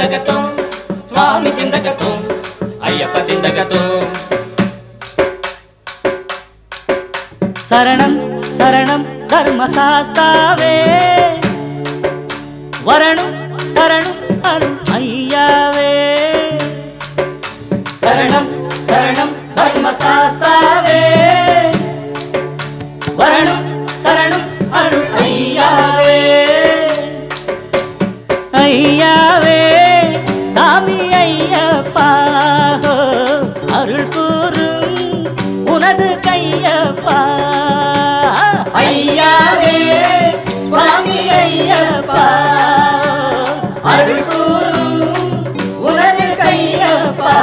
திண்டகத்தோ சுவாமி திண்டகத்தோ ஐயப்ப திண்டகத்தோ. சரணம் சரணம் தர்மசாஸ்தாவே வரணும் தரணும் அருள் ஐயாவே. சரணம் சரணம் தர்மசாஸ்தாவே வரணும் தரணும் அருள் ஐயாவே. ஐயாவே சாமி ஐயப்பா அருள் கூறும் உனது கையப்பா. ஐயாவே சுவாமி ஐயப்பா அருள் கூறும் உனது கையப்பா.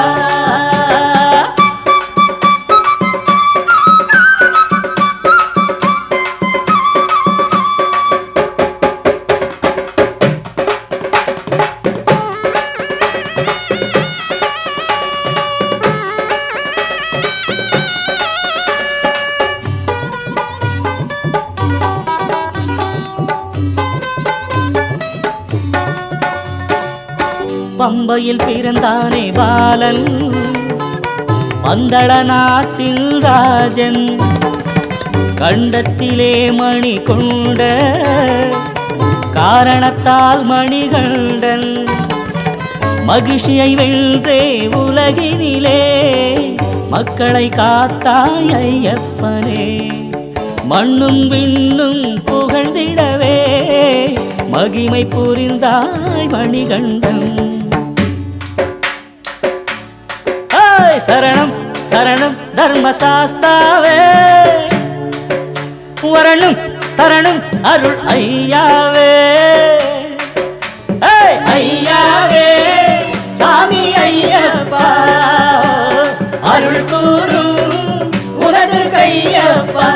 பம்பையில் பிறந்தானே பாலன் பந்தள நாட்டில் ராஜன் கண்டத்திலே மணி கொண்ட காரணத்தால் மணிகண்டன் மகிழ்ச்சியை வென்றே உலகினிலே மக்களை காத்தாய் ஐயப்பனே. மண்ணும் விண்ணும் புகழ்ந்திடவே மகிமை புரிந்தாய் மணிகண்டன். சரணம் சரணம் தர்மசாஸ்தாவே வரணும் தரணும் அருள் ஐயாவே. ஐயாவே சாமி ஐயப்பா அருள் கூறும் உனது கையப்பா.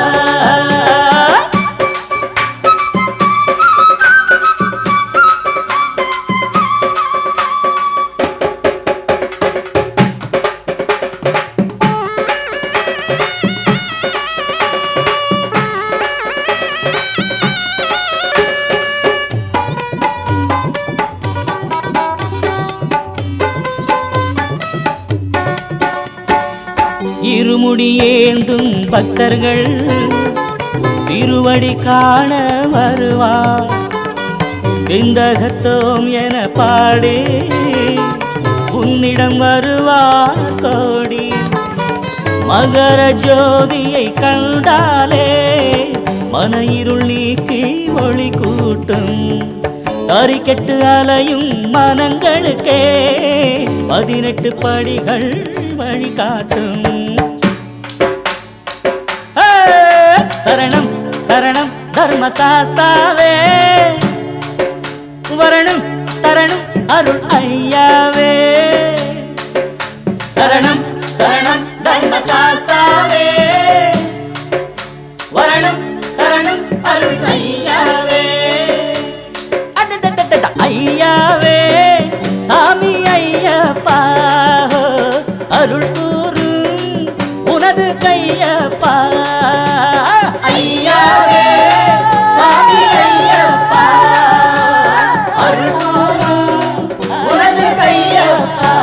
இருமுடி ஏந்தும் பக்தர்கள் திருவடி காண வருவார். விந்தகத்தோம் என பாடி உன்னிடம் வருவார் கோடி. மகர ஜோதியை கண்டாலே மன இருள் நீக்கி ஒளி கூட்டும். தறிக்கெட்டு அலையும் மனங்களுக்கே 18 படிகள் வழிகாட்டும். சரணம் சரணம் தர்மசாஸ்தாவே வரணும் தரணும் அருள் ஐயாவே. சரணம் சரணம் தர்மசாஸ்தாவே வரணும் தரணும் அருள் ஐயாவே. ஐயாவே சாமி ஐயப்பா அருள் கூறும் உனது கையப்பா. ஐயாவே சாமி ஐயப்பா அருள் கூறும் உனது கையப்பா.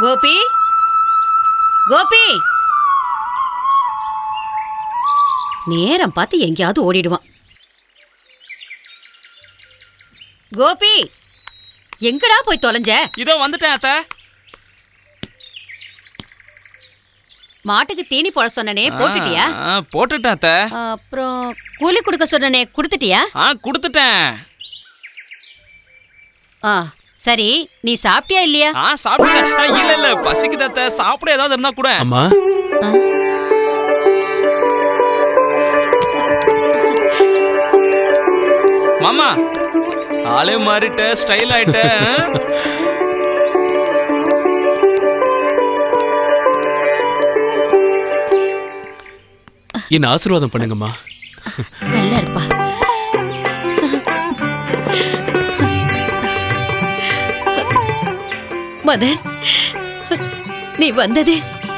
கோபி கோபி நேரம் பார்த்து எங்கேயாவது ஓடிடுவான். கோபி எங்கடா போய் தொலைஞ்ச? இதோ வந்துட்டேன் அத்தை. மாட்டுக்கு தீனி போட சொன்னனே போட்டுட்டியா? போட்டுட்டேன் அத்தை. அப்புறம் கூலி கொடுக்க சொன்னனே கொடுத்துட்டியா? கொடுத்துட்டேன். சரி, நீ சாப்பிட்டியா இல்லையா? சாப்பிட்டேன். இல்ல பசிக்குது அத்தை. சாப்பிட ஏதாவது இருந்தா கூட. அம்மா மாமா ஆளே மாறிட்ட, ஸ்டைல் ஆயிட்ட. என்ன ஆசீர்வாதம் பண்ணுங்கம்மா. நல்லா இருப்பா. மதன், நீ வந்தது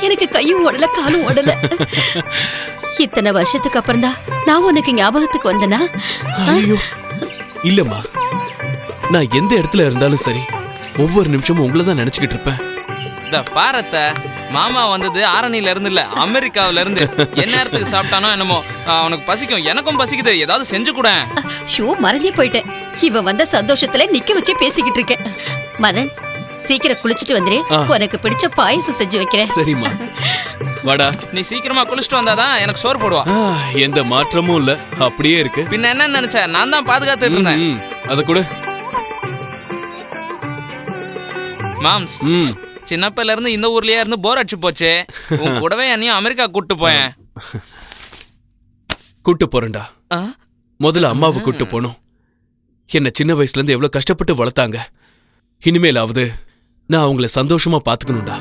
எனக்கு கையும் ஓடல காலும் ஓடல. இத்தனை வருஷத்துக்கு அப்புறம் தான் நான் உனக்கு ஞாபகத்துக்கு வந்தனா? ஐயோ இல்லம்மா, நான் எந்த இடத்துல இருந்தாலும் சரி ஒவ்வொரு நிமிஷமும் உங்களை தான் நினைச்சுக்கிட்டு இருப்பேன். இந்த பாரத்த மாமா வந்தது ஆரணில இருந்து இல்ல, அமெரிக்காவில இருந்து. என்ன நேரத்துக்கு சாப்பிட்டானோ என்னமோ, அவனுக்கு பசிக்கும், எனக்கும் பசிக்குது, ஏதாவது செஞ்சு கூட. ஷூ மறந்தே போயிட்டேன். இவ வந்த சந்தோஷத்துல நிக்க வச்சு பேசிக்கிட்டு இருக்கேன். மதன், சீக்கிரம் குளிச்சுட்டு வந்துரு, உனக்கு பிடிச்ச பாயசம் செஞ்சு வைக்கிறேன். சரிம்மா, வாடா. நீ சீக்கிரமா குளிச்சுட்டு வந்தாதான் எனக்கு சோறு போடுவா. எந்த மாற்றமும் இல்ல, அப்படியே இருக்கு. பின்ன என்ன நினைச்ச? நான் தான் பாதுகாத்துட்டு இருந்தேன். அத கூட மாம்ஸ், சின்னப்பல இருந்து இந்த ஊர்லயே இருந்து போர் அடிச்சு போச்சு. உன் கூடவே என்னையும் அமெரிக்கா கூட்டு போயேன். கூட்டு போறேன்டா. முதல்ல அம்மாவை கூட்டு போனோம். என்ன சின்ன வயசுல இருந்து எவ்வளவு கஷ்டப்பட்டு வளர்த்தாங்க. இனிமேலாவது நான் அவங்கள சந்தோஷமா பாத்துக்கணும்டா.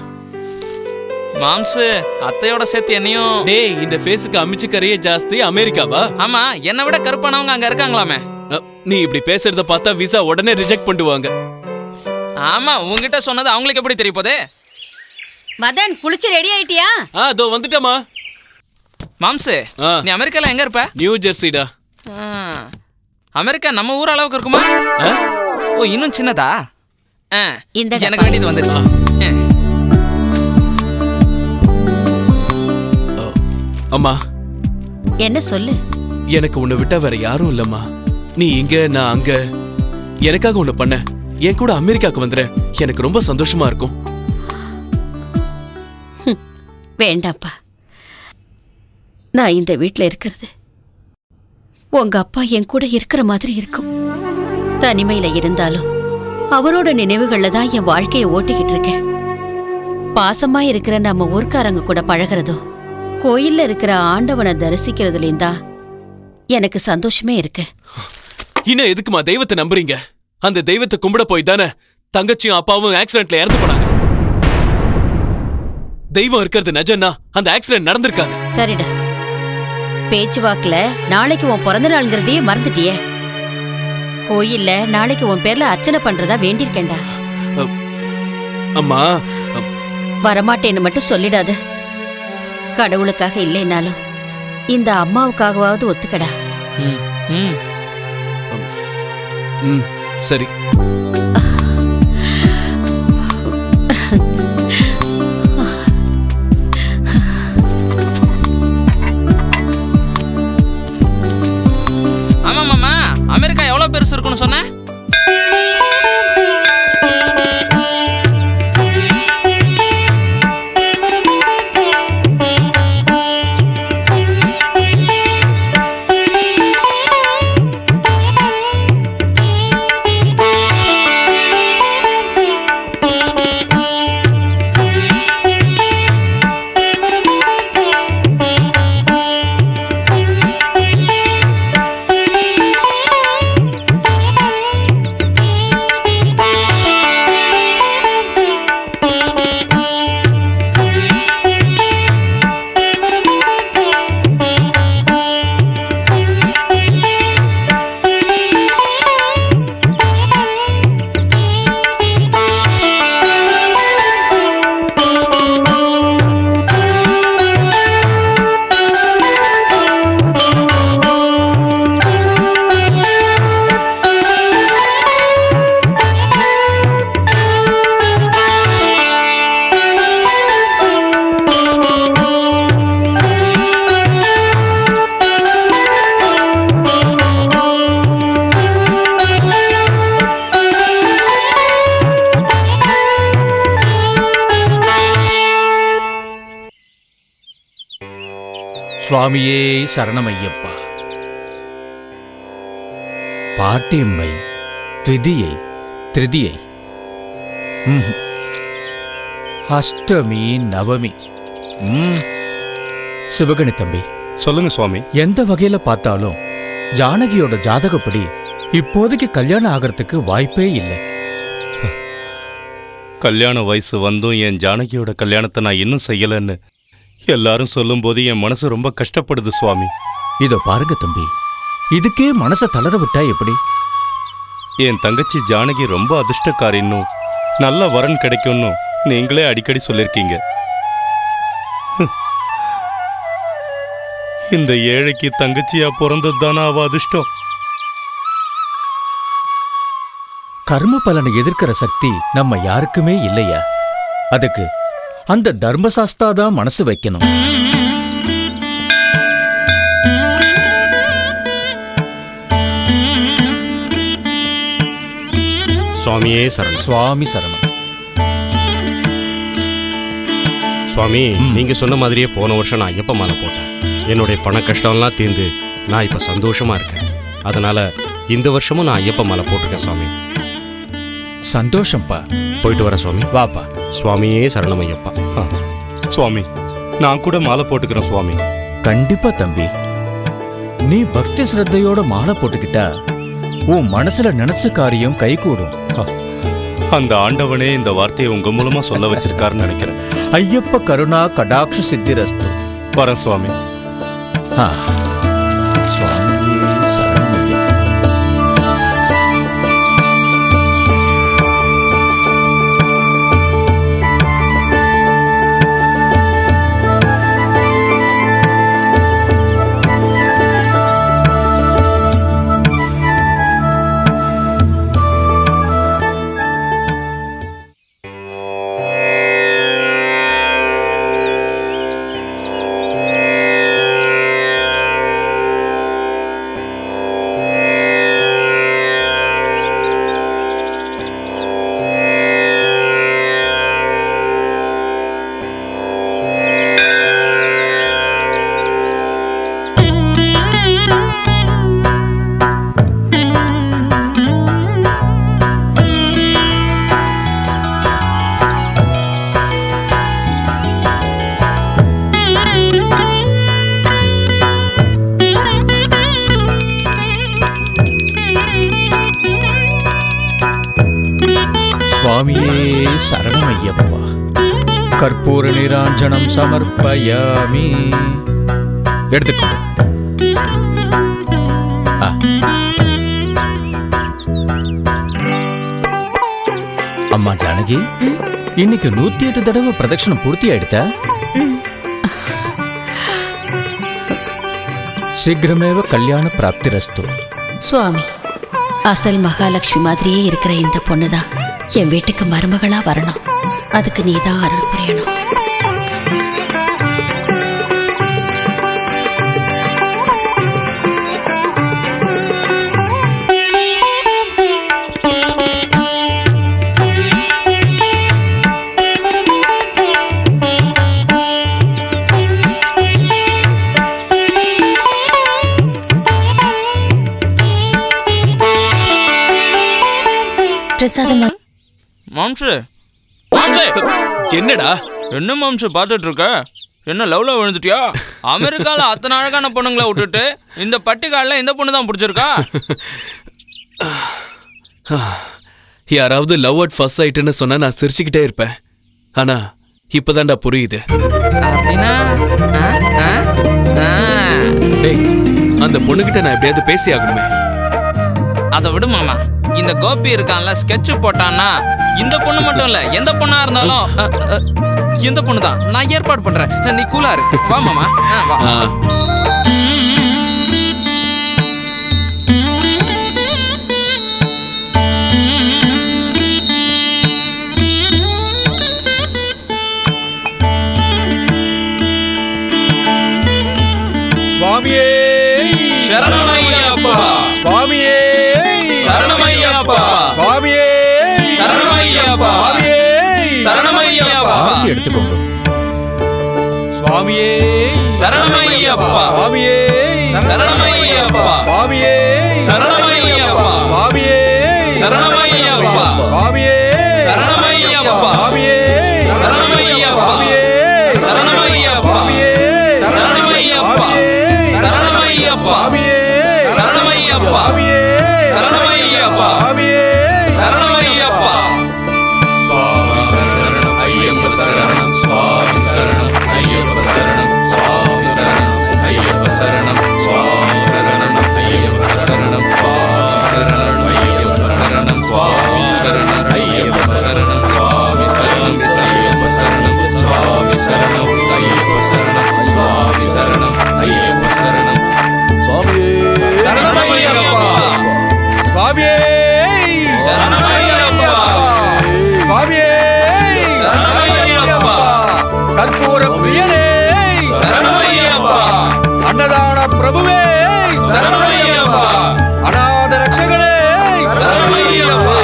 மாம்ஸ், அத்தையோட சேர்த்து என்னையும். டேய், இந்த ஃபேஸுக்கு அமிச்சு கரையே ஜாஸ்தி அமெரிக்காவா? ஆமா, என்னை விட கருப்பானவங்க அங்க இருக்காங்களாமே. நீ இப்படி பேசுறத பார்த்தா விசா உடனே ரிஜெக்ட் பண்ணுவாங்க. ஆமா, உங்ககிட்ட சொன்னது அவங்களுக்கு எப்படி தெரிய போதே? மதன், குளிச்சு ரெடி ஆயிட்டியா? அதோ வந்துட்டமா. மாம்ஸ், நீ அமெரிக்கால எங்க இருப்ப? நியூ ஜெர்சிடா. அமெரிக்கா நம்ம ஊர் அளவுக்கு இருக்குமா? ஓ, இன்னும் சின்னதா? எனக்கு வேண்டியது வந்துருச்சு. அம்மா, என்ன சொல்லு? எனக்கு உன்னை விட்டா வேற யாரும் இல்லம்மா. நீ இங்க, நான் அங்க. எனக்காக உன்னை பண்ண, என் கூட அமெரிக்காக்கு வந்துற, எனக்கு ரொம்ப சந்தோஷமா இருக்கும். வேண்டாப்பா, நான் இந்த வீட்டுல இருக்கிறது உங்க அப்பா என் கூட இருக்கிற மாதிரி இருக்கும். தனிமையில இருந்தாலும் அவரோட நினைவுகள்ல தான் என் வாழ்க்கையை ஓட்டிக்கிட்டு இருக்கேன். பாசமா இருக்கிற நம்ம ஊர்க்காரங்க கூட பழகிறதும் கோயில்ல இருக்கிற ஆண்டவனை தரிசிக்கிறதுலேயும் தான் எனக்கு சந்தோஷமே இருக்கு. இன்னும் எதுக்குமா தெய்வத்தை நம்புறீங்க? அந்த தெய்வத்தை கும்பிட போய் தானே தங்கச்சியும் அப்பாவும் ஆக்சிடென்ட்ல இறந்து போனாங்க. தெய்வம் இருக்கிறது நிஜம்னா அந்த ஆக்சிடென்ட் நடந்திருக்காது. சரிடா, பேச்சுவாக்குல நாளைக்கு உன் பிறந்த நாள்ங்கிறதையே மறந்துட்டியே. கோயில்ல நாளைக்கு உன் பேர்ல அர்ச்சனை பண்றதா வேண்டியிருக்கேன்டா. அம்மா, வரமாட்டேன்னு மட்டும் சொல்லிடாத. கடவுளுக்காக இல்லைனாலும் இந்த அம்மாவுக்காகவாவது ஒத்துக்கடா. சரி. ஆமா மாமா, அமெரிக்கா எவ்வளவு பெருசு இருக்குன்னு சொன்ன? சுவாமியே சரணமையப்பா. பாட்டியம்மை த்விதியை திருதியை அஷ்டமி நவமி. சிவகணி தம்பி, சொல்லுங்க சுவாமி. எந்த வகையில பார்த்தாலும் ஜானகியோட ஜாதகப்படி இப்போதைக்கு கல்யாணம் ஆகிறதுக்கு வாய்ப்பே இல்லை. கல்யாண வயசு வந்தும் என் ஜானகியோட கல்யாணத்தை நான் இன்னும் செய்யலன்னு எல்லாரும் சொல்லும்போது என் மனசு ரொம்ப கஷ்டப்படுது சுவாமி. இதோ பாருங்க தம்பி, இதுக்கே மனசை தளர விட்டா எப்படி? என் தங்கச்சி ஜானகி ரொம்ப அதிர்ஷ்டக்காரின்னும் நல்ல வரன் கிடைக்கும்னு நீங்களே அடிக்கடி சொல்லிருக்கீங்க. இந்த ஏழைக்கு தங்கச்சியா பிறந்ததுதானா அவ அதிர்ஷ்டம்? கர்ம பலனை எதிர்க்கிற சக்தி நம்ம யாருக்குமே இல்லையா? அதுக்கு அந்த தர்மசாஸ்தா தான் மனசு வைக்கணும். சுவாமியே சரணம். சுவாமி சரணம். சுவாமி, நீங்க சொன்ன மாதிரியே போன வருஷம் நான் ஐயப்ப மாலை போட்டேன். என்னுடைய பண கஷ்டம்லாம் தீர்ந்து நான் இப்ப சந்தோஷமா இருக்கேன். அதனால இந்த வருஷமும் நான் ஐயப்ப மாலை போட்டிருக்கேன் சுவாமி. சந்தோஷம்ப்பா. போயிட்டு வரேன் சுவாமி. வாப்பா. சுவாமியே சரணம் ஐயப்பா. சுவாமி, நான் கூட மாலை போட்டுக்கிறேன் சுவாமி. கண்டிப்பா தம்பி, நீ பக்தி சிரத்தையோட மாலை போட்டுக்கிட்டா உன் மனசுல நினைச்ச காரியம் கைகூடும். அந்த ஆண்டவனே இந்த வார்த்தையை உங்க மூலமா சொல்ல வச்சிருக்காருன்னு நினைக்கிறேன். ஐயப்ப கருணா கடாட்ச சித்திரஸ்து. வரேன் சுவாமி. சுவாமியே சரணம் ஐயப்பா. சுவாமியே சரணமையப்பா. கற்பூர நீராஞ்சனம் சமர்ப்பயாமி. எடுத்துக்கோ. அம்மா ஜானகி, இன்னைக்கு 108 தடவை பிரதட்சணம் பூர்த்தி ஆயிடுதா? சீக்கிரமேவ கல்யாண பிராப்திரஸ்து. சுவாமி, அசல் மகாலட்சுமி மாதிரியே இருக்கிற இந்த பொண்ணுதான் என் வீட்டுக்கு மருமகளா வரணும். அதுக்கு நீதான் அருள் புரியணும். பிரசாதம். மாம்சு, மாம்சு, என்னடா என்ன மாம்சு பார்த்துட்டு இருக்க? என்ன லவ்ல விழுந்துட்டியா? அமெரிக்கால அத்தனை அழகான பொண்ணுங்களை விட்டுட்டு இந்த பட்டிக்கால இந்த பொண்ணு தான் பிடிச்சிருக்கா? யாராவது லவ் அட் ஃபர்ஸ்ட் சைட்னு சொன்னா நான் சிரிச்சுக்கிட்டே இருப்பேன். ஆனா இப்பதான்டா புரியுது. அப்படின்னா டேய், அந்த பொண்ணுகிட்ட நான் எப்படியாவது பேசி ஆகணுமே. அதை விடு மாமா. இந்த கோபி இருக்கான்ல, ஸ்கெட்ச் போட்டான்னா இந்த பொண்ணு மட்டும் இல்ல, எந்த பொண்ணா இருந்தாலும் இந்த பொண்ணு தான். நான் ஏற்பாடு பண்றேன், நீ கூலா இரு. வா மாமா, வா. சுவாமியே சரணமையப்பா. சுவாமியே சரணமையப்பா. சுவாமியே சரணமையப்பா. சரணமையப்பா. எடுத்துக்கோங்க. சுவாமியே சரணமையப்பா. சுவாமியே சரணமையப்பா. சுவாமியே சரணமையப்பா. சுவாமியே சரணமையப்பா. சுவாமியே சரணமையப்பா. சுவாமியே சரணமையப்பா. சரணமையப்பா. சரணமையப்பா. சரணமையப்பா. சரணமையப்பா. சரணமையப்பா. சரணமையப்பா. சுவாமி சரணம் ஐயப்ப சரணம். சுவாமி சரணம் ஐயப்ப சரணம். சுவாமி சரணம் ஐயப்ப சரணம். சுவாமியே சரணமையப்பா. சுவாமியே சரணமையப்பா. கற்பூர பிரியனே சரணமையப்பா. அன்னதான பிரபுவே சரணமையப்பா. அநாத ரட்சகனே சரணமையப்பா.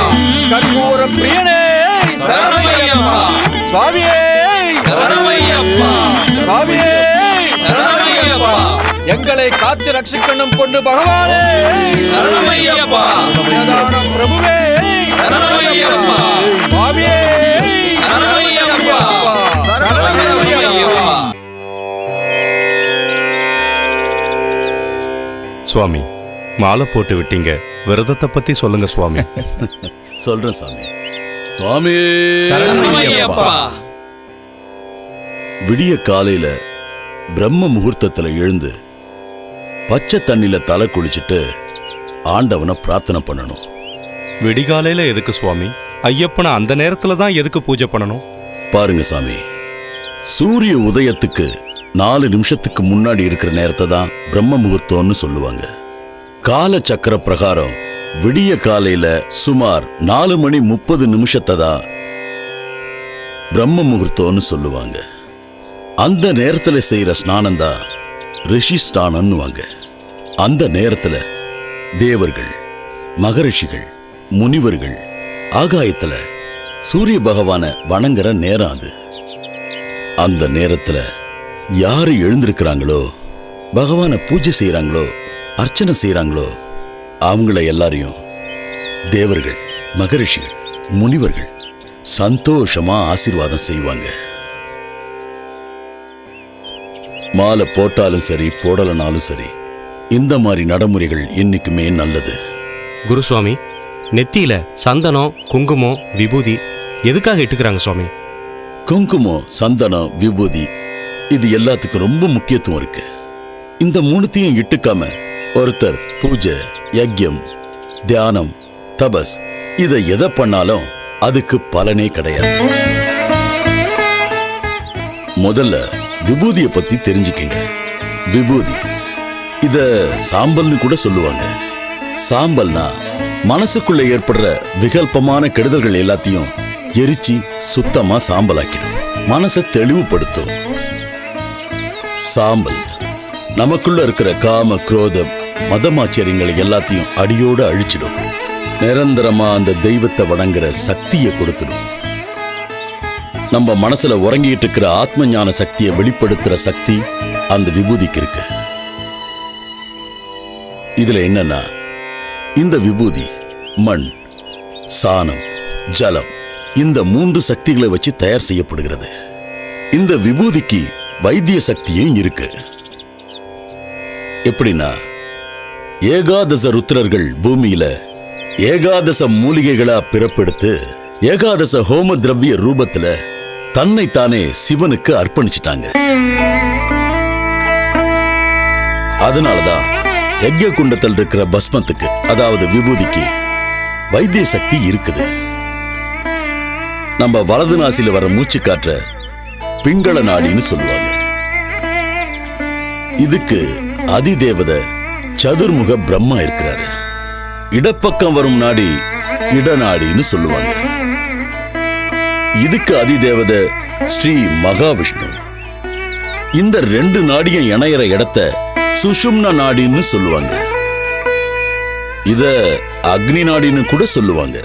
கற்பூர பிரியனே சரணமையப்பா. சுவாமியே சரணமையப்பா. சுவாமியே சரணமையப்பா. எங்களை காத்து ரட்சிக்கணும் பொண்ணு பகவானே சரணமையப்பா. அன்னதான பிரபுவே சரணமையப்பா. சுவாமியே சரணமையப்பா. சரணமையப்பா. சுவாமி மாலை போட்டு விட்டீங்க, விரதத்தை பத்தி சொல்லுங்க சுவாமி. சொல்றேன் சாமி. சுவாமி சரணமையப்பா. விடிய காலையில பிரம்ம முகூர்த்தத்துல எழுந்து பச்சை தண்ணில தலை குளிச்சுட்டு ஆண்டவனை பிரார்த்தனை பண்ணணும். விடிகாலையில எதுக்கு சுவாமி? ஐயப்பனை அந்த நேரத்துல தான் எதுக்கு பூஜை பண்ணணும்? பாருங்க சாமி, சூரிய உதயத்துக்கு 4 நிமிஷத்துக்கு முன்னாடி இருக்கிற நேரத்தை தான் பிரம்ம முகூர்த்தம்னு சொல்லுவாங்க. கால சக்கர பிரகாரம் விடிய காலையில சுமார் 4:30 தான் பிரம்ம முகூர்த்தம்னு சொல்லுவாங்க. அந்த நேரத்துல செய்யற ஸ்நானம் தான் ரிஷி ஸ்நானம்னுவாங்க. அந்த நேரத்துல தேவர்கள், மகரிஷிகள், முனிவர்கள் ஆகாயத்துல சூரிய பகவான வணங்குற நேரம் அது. அந்த நேரத்துல யாரு எழுந்திருக்கிறாங்களோ, பகவான பூஜை செய்யறாங்களோ, அர்ச்சனை செய்யறாங்களோ, அவங்கள எல்லாரையும் தேவர்கள், மகரிஷிகள், முனிவர்கள் சந்தோஷமா ஆசீர்வாதம் செய்வாங்க. மாலை போட்டாலும் சரி, போடலனாலும் சரி, இந்த மாதிரி நடைமுறைகள் இன்னைக்குமே நல்லது. குருசுவாமி, நெத்தியில சந்தனம், குங்குமம், விபூதி எதுக்காக இட்டுக்கிறாங்க சுவாமி? குங்குமம், சந்தனம், விபூதி இது எல்லாத்துக்கும் ரொம்ப முக்கியத்துவம் இருக்கு. இந்த 3த்தையும் இட்டுக்காம ஒருத்தர் பூஜை, யஜ்யம், தியானம், தபஸ் இதை எதை பண்ணாலும் அதுக்கு பலனே கிடையாது. முதல்ல விபூதியை பத்தி தெரிஞ்சுக்கங்க. விபூதி இத சாம்பல்னு கூட சொல்லுவாங்க. சாம்பல்னா மனசுக்குள்ள ஏற்படுற விகல்பமான கெடுதல்கள் எல்லாத்தையும் எரிச்சு சுத்தமா சாம்பலாக்கிடும், மனசை தெளிவுபடுத்தும். சாம்பல் நமக்குள்ள இருக்கிற காம, குரோதம், மதமாச்சரியங்களை எல்லாத்தையும் அடியோடு அழிச்சிடும். நிரந்தரமா அந்த தெய்வத்தை வணங்குற சக்தியை கொடுத்துடும். நம்ம மனசுல உறங்கிட்டு இருக்கிற ஆத்ம ஞான சக்தியை வெளிப்படுத்துற சக்தி அந்த விபூதிக்கு இருக்கு. இதுல என்னன்னா, இந்த விபூதி மண், சாணம், ஜலம் இந்த 3 சக்திகளை வச்சு தயார் செய்யப்படுகிறது. இந்த விபூதிக்கு வைத்திய சக்தியும் இருக்கு. எப்படின்னா, ஏகாதச ருத்ரர்கள் பூமியில ஏகாதச மூலிகைகளா பிறப்பெடுத்து ஏகாதச ஹோம திரவிய ரூபத்துல தன்னைத்தானே சிவனுக்கு அர்ப்பணிச்சிட்டாங்க. அதனாலதான் யஜ்ய குண்டத்தில் இருக்கிற பஸ்மத்துக்கு, அதாவது விபூதிக்கு வைத்திய சக்தி இருக்குது. நம்ம வலது நாசில வர மூச்சு காற்ற பிங்கள நாடின்னு சொல்லுவாங்க. இதுக்கு அதிதேவத சதுர்முக பிரம்மா இருக்கிறாரு. இடப்பக்கம் வரும் நாடி இடநாடின்னு சொல்லுவாங்க. இதுக்கு அதிதேவத ஸ்ரீ மகாவிஷ்ணு. இந்த 2 நாடியும் இணையற இடத்த சுஷும்ன நாடின்னு சொல்லுவாங்க. இத அக்னி நாடின்னு கூட சொல்லுவாங்க.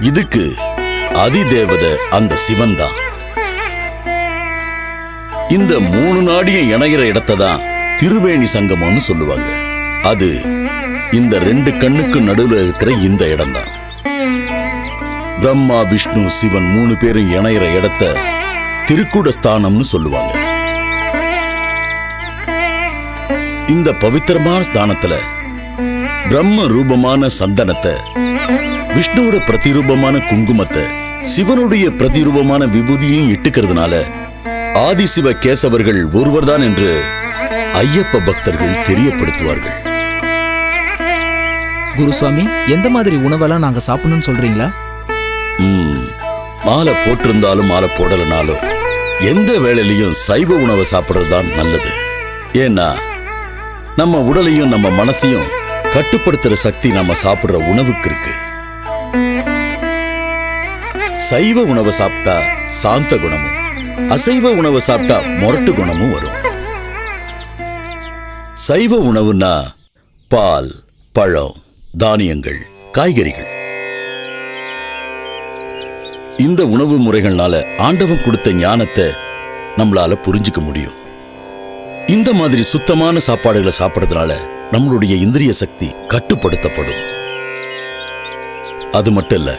இதுக்கு அதிதேவத அந்த சிவன் தான். இந்த 3 நாடியும் இணைகிற இடத்தை தான் திருவேணி சங்கமம்னு சொல்லுவாங்க. அது இந்த 2 கண்ணுக்கு நடுவுல இருக்கிற இந்த இடம் தான். பிரம்மா, விஷ்ணு, சிவன் 3 பேரும் இணைகிற இடத்த திருக்கூட ஸ்தானம்னு சொல்லுவாங்க. இந்த பவித்திரமான ஸ்தானத்துல பிரம்ம ரூபமான சந்தனத்தை, விஷ்ணுவோட பிரதிரூபமான குங்குமத்தை, சிவனுடைய பிரதிரூபமான விபூதியையும் இட்டுக்கிறதுனால ஆதிசிவ கேசவர்கள் ஒருவர்தான் என்று ஐயப்ப பக்தர்கள் தெரியப்படுத்துவார்கள். குருசுவாமி, எந்த மாதிரி உணவெல்லாம் நாங்க சாப்பிடணும்னு சொல்றீங்களா? மாலை போட்டிருந்தாலும் மாலை போடலனாலும் எந்த வேளையிலையும் சைவ உணவை சாப்பிடுறது தான் நல்லது. ஏன்னா நம்ம உடலையும் நம்ம மனசையும் கட்டுப்படுத்துற சக்தி நம்ம சாப்பிடுற உணவுக்கு இருக்கு. சைவ உணவை சாப்பிட்டா சாந்த குணமும், அசைவ உணவை சாப்பிட்டா மொரட்டு குணமும் வரும். சைவ உணவுன்னா பால், பழம், தானியங்கள், காய்கறிகள். இந்த உணவு முறைகள்னால ஆண்டவன் கொடுத்த ஞானத்தை நம்மளால புரிஞ்சுக்க முடியும். இந்த மாதிரி சுத்தமான சாப்பாடுகளை சாப்பிடுறதுனால நம்மளுடைய இந்திரிய சக்தி கட்டுப்படுத்தப்படும். அது மட்டும் இல்ல,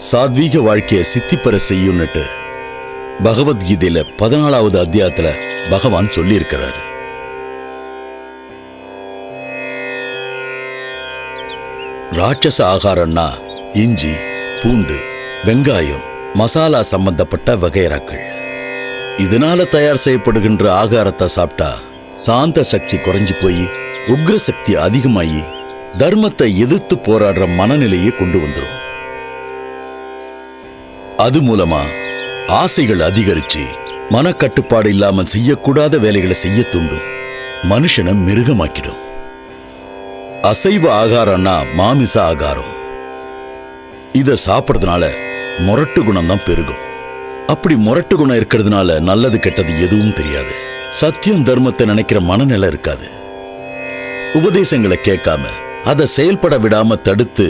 சாத்வீக வாழ்க்கையை சித்திப்பெற செய்யும்னுட்டு பகவத்கீதையில 14வது அத்தியாயத்துல பகவான் சொல்லியிருக்கிறாரு. ராட்சச ஆகாரம்னா இஞ்சி, பூண்டு, வெங்காயம், மசாலா சம்பந்தப்பட்ட வகைராக்கள். இதனால தயார் செய்யப்படுகின்ற ஆகாரத்தை சாப்பிட்டா சாந்த சக்தி குறைஞ்சு போய் உக்ர சக்தி அதிகமாகி தர்மத்தை எதிர்த்து போராடுற மனநிலையை கொண்டு வந்துடும். அது மூலமா ஆசைகள் அதிகரிச்சு மனக்கட்டுப்பாடு இல்லாம செய்யக்கூடாத வேலைகளை செய்ய தூண்டும், மனுஷனை மிருகமாக்கிடும். அசைவ ஆகாரம்னா மாமிச ஆகாரம். இத சாப்பிட்றதுனால மொரட்டு குணம் தான் பெருகும். அப்படி மொரட்டு குணம் இருக்கிறதுனால நல்லது கெட்டது எதுவும் தெரியாது. சத்தியம் தர்மத்தை நினைக்கிற மனநிலை இருக்காது. உபதேசங்களை கேட்காம அதை செயல்பட விடாம தடுத்து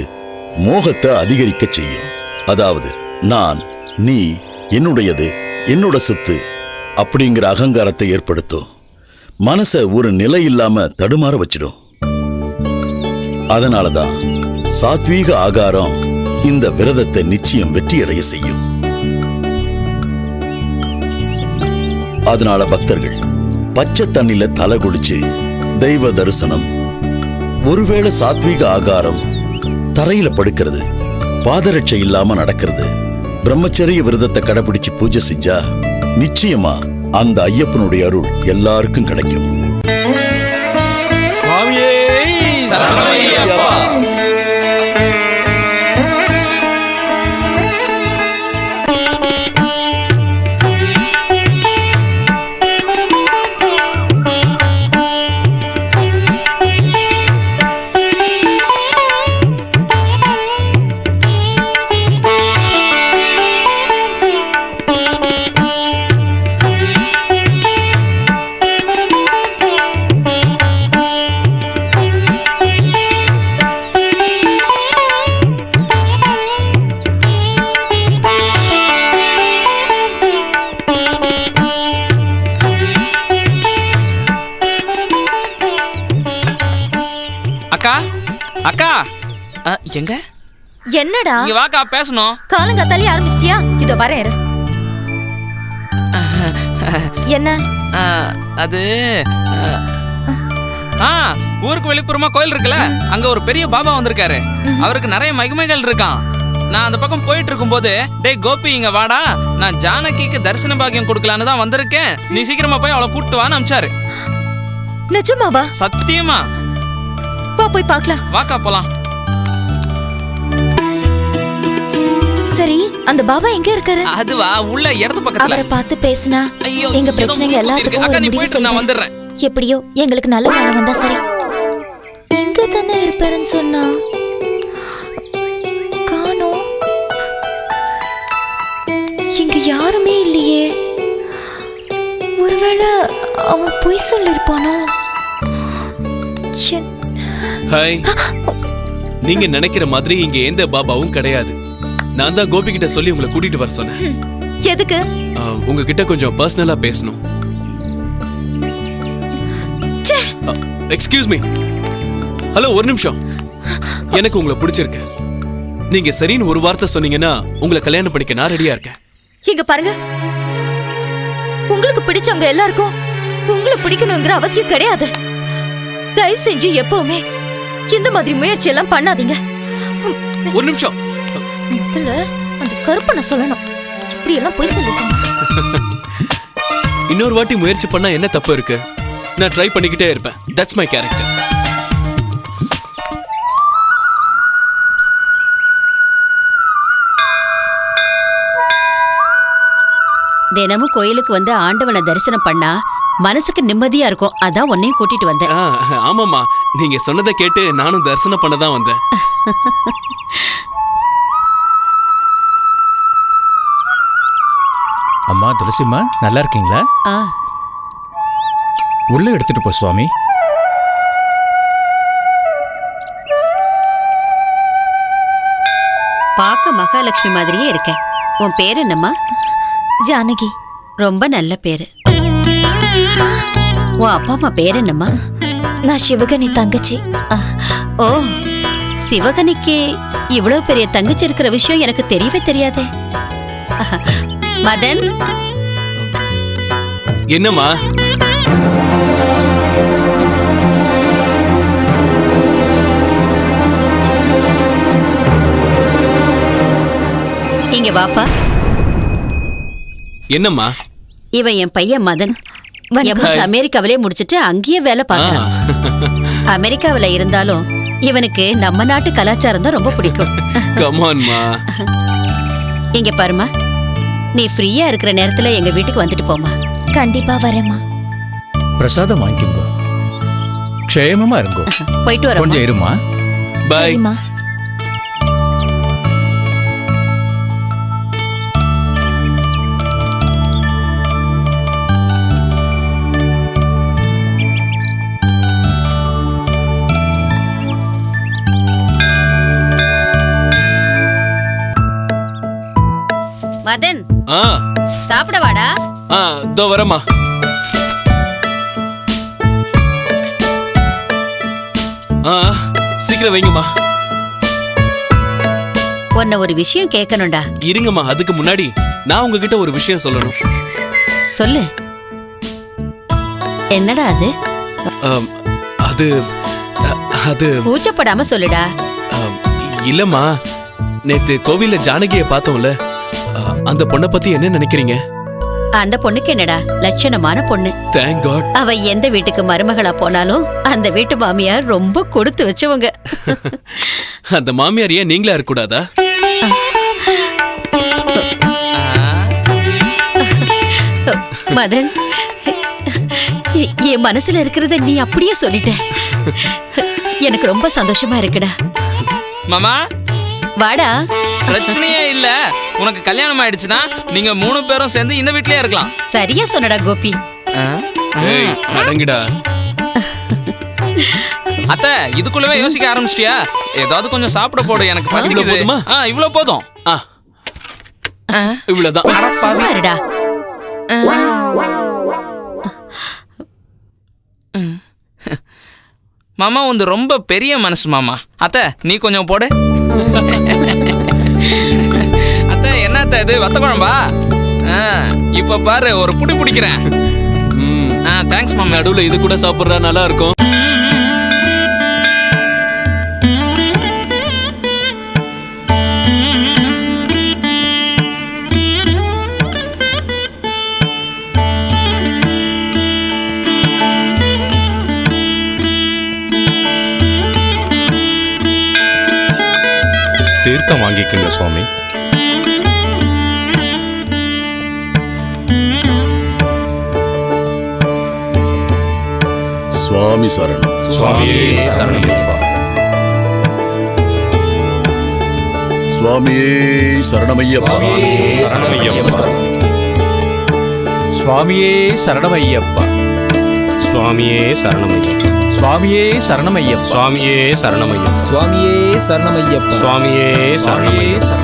மோகத்தை அதிகரிக்க செய்யும். அதாவது நான், நீ, என்னுடையது, என்னோட சொத்து அப்படிங்கிற அகங்காரத்தை ஏற்படுத்தும். மனசை ஒரு நிலை இல்லாம தடுமாற வச்சிடும். அதனாலதான் சாத்வீக ஆகாரம் இந்த விரதத்தை நிச்சயம் வெற்றியடைய செய்யும். அதனால பக்தர்கள் பச்சை தண்ணில தலை குளிச்சு தெய்வ தரிசனம், ஒருவேளை சாத்வீக ஆகாரம், தரையில படுக்கிறது, பாதரட்சை இல்லாம நடக்கிறது, பிரம்மச்சரிய விரதத்தை கடைபிடிச்சு பூஜை செஞ்சா நிச்சயமா அந்த ஐயப்பனுடைய அருள் எல்லாருக்கும் கிடைக்கும். சுவாமியே சரணமையப்பா. அக்கா அக்கா எங்க என்னடா இங்க வாக்கா பேசணும். காலங்காத்தாலே ஆரம்பிச்சிட்டியா? இதோ வரேன். என்ன? அது ஊருக்கு வெளிப்புறமா கோயில் இருக்குல்ல, அங்க ஒரு பெரிய பாபா வந்திருக்காரு. அவருக்கு நிறைய மகிமைகள் இருக்கான். நான் அந்த பக்கம் போயிட்டு இருக்கும் போது, டேய் கோபி இங்க வாடா, நான் ஜானகிக்கு தரிசன பாக்கியம் கொடுக்கலான்னு தான் வந்திருக்கேன், நீ சீக்கிரமா போய் அவளை கூட்டு வான்னு அனுப்பிச்சாரு. நிஜமாவா? சத்தியமா. வா போய் பார்க்கலாம். வாக்கா போலாம். சரி, அந்த பாபா எங்க இருக்காரு? அதுவா உள்ள இடது பக்கத்துல. அவரை பார்த்து பேசினா எங்க பிரச்சனைங்க எல்லாத்துக்கும் அக்கா ஒரு நீ முடிவு போயிட்டு நான் சொல்லுவேன். வந்துடுறேன். எப்படியோ எங்களுக்கு நல்ல காலம் வந்தா சரி. இங்க தானே இருப்பாருன்னு சொன்னா காணோம். இங்க யாருமே இல்லையே. ஒருவேளை அவன் பொய் சொல்லிருப்பானோ? ஹாய். நீங்க நினைக்கிற மாதிரி இங்க எந்த பாபாவும் கிடையாது. நான் தான் கோபி கிட்ட சொல்லி உங்களை கூட்டிட்டு வர சொன்னேன். எதுக்கு? உங்ககிட்ட கொஞ்சம் பர்சனலா பேசணும். Excuse me. ஹலோ, ஒரு நிமிஷம். எனக்கு உங்களை பிடிச்சிருக்கு. நீங்க சரின்னு ஒரு வார்த்தை சொன்னீங்கன்னா உங்களை கல்யாணம் பண்ணிக்க நான் ரெடியா இருக்கேன். இங்க பாருங்க, உங்களுக்கு பிடிச்சவங்க எல்லாருக்கும் உங்களை பிடிக்கணுங்கிற அவசியம் கிடையாது. தயவு செஞ்சு எப்பவுமே இந்த மாதிரி முயற்சி எல்லாம் பண்ணாதீங்க. ஒரு நிமிஷம். முதல்ல அந்த கருப்பனை சொல்லணும். இப்படி எல்லாம் போய் சொல்லிருக்காங்க. இன்னொரு வாட்டி முயற்சி பண்ணா என்ன தப்பு இருக்கு? நான் ட்ரை பண்ணிக்கிட்டே இருப்பேன். That's my character. தினமும் கோயிலுக்கு வந்து ஆண்டவனை தரிசனம் பண்ணா மனசுக்கு நிம்மதியா இருக்கும். அதான் உன்னையும் கூட்டிட்டு வந்தேன். ஆமாம்மா, நீங்க சொன்னதை கேட்டு நானும் தரிசனம் பண்ண தான் வந்தேன். அம்மா துளசிம்மா, நல்லா இருக்கீங்களா? ஆ, உள்ள எடுத்துட்டு போ சுவாமி. பார்க்க மகாலட்சுமி மாதிரியே இருக்க. உன் பேர் என்னம்மா? ஜானகி. ரொம்ப நல்ல பேரு. உன் அப்பா அம்மா பேர் என்னம்மா? நான் சிவகனி தங்கச்சி. ஓ, சிவகனிக்கு இவ்வளவு பெரிய தங்கச்சி இருக்கிற விஷயம் எனக்கு தெரியவே தெரியாதே. மதன், என்னம்மா? இங்க வாப்பா. என்னம்மா? இவன் என் பையன் மதன். எவ்வளவு அமெரிக்காவிலே முடிச்சிட்டு அங்கேயே வேலை பார்க்கறான். அமெரிக்காவில இருந்தாலும் இவனுக்கு நம்ம நாட்டு கலாச்சாரம் தான் ரொம்ப பிடிக்கும். கம் ஆன்மா. இங்க பாருமா, நீ ஃப்ரீயா இருக்கிற நேரத்துல எங்க வீட்டுக்கு வந்துட்டு போமா. கண்டிப்பா வரேம்மா. பிரசாதம் வாங்கிக்கோங்க. க்ஷேமமா இருங்கோ. போயிட்டு வர. கொஞ்சம் இருமா. பை. சரிம்மா. மதன், ஆ சாப்பிட வாடா. இதோ வரமா. சீக்கிரம் வைங்கம்மா. உன்னை ஒரு விஷயம் கேட்கணும்டா. இருங்கம்மா, அதுக்கு முன்னாடி நான் உங்ககிட்ட ஒரு விஷயம் சொல்லணும். சொல்லு. என்னடா அது? அது அது கூச்சப்படாம சொல்லுடா. இல்லம்மா, நேத்து கோவில்ல ஜானகியை பார்த்தோம்ல, அந்த பொண்ணை பத்தி என்ன நினைக்கிறீங்க? அந்த பொண்ணுக்கு என்னடா, லட்சணமான பொண்ணு. Thank God. அவ எந்த வீட்டுக்கு மருமகளா போனாலும் அந்த வீட்டு மாமியார் ரொம்ப கொடுத்து வச்சவங்க. அந்த மாமியார் ஏன் நீங்களா இருக்கக்கூடாதா? மதன், என் மனசுல இருக்கிறத நீ அப்படியே சொல்லிட்ட. எனக்கு ரொம்ப சந்தோஷமா இருக்குடா. மாமா, வாடா. பிரச்சனையே இல்ல. உனக்கு கல்யாணம் ஆயிடுச்சுன்னா நீங்க 3 பேரும் சேர்ந்து இந்த வீட்லயே இருக்கலாம். சரியா சொன்னடா கோபி. ஏய், அடங்குடா. அத்தை, இதுக்குள்ளவே யோசிக்க ஆரம்பிச்சிட்டியா? ஏதாவது கொஞ்சம் சாப்பிட போடு, எனக்கு பசிக்குது. போதுமா? இவ்வளவு போதும். இவ்வளவுதான். சும்மா இருடா. மாமா வந்து ரொம்ப பெரிய மனசு மாமா. அத்தை, நீ கொஞ்சம் போடு. அத்தை, என்ன அத்தை இது, வத்த குழம்பா? இப்ப பாரு, ஒரு புடி பிடிக்கிறேன். தேங்க்ஸ் மாமா. நடுவுல இது கூட சாப்பிடுறா, நல்லா இருக்கும். தீர்த்தம் வாங்கிக்கங்க சுவாமி. சுவாமி சரணம். சுவாமியே சரணமையப்பா. சுவாமியே சரணமையப்பா. சுவாமியே சரணமையப்பா. சுவாமியே சரணமையப்பா. சுவாமியே சரணமையப்பா. சுவாமியே சரணமையப்பா. சுவாமியே சரணமையப்பா. சுவாமியே சுவாமியே சரணமையப்பா. சரணமையப்பா.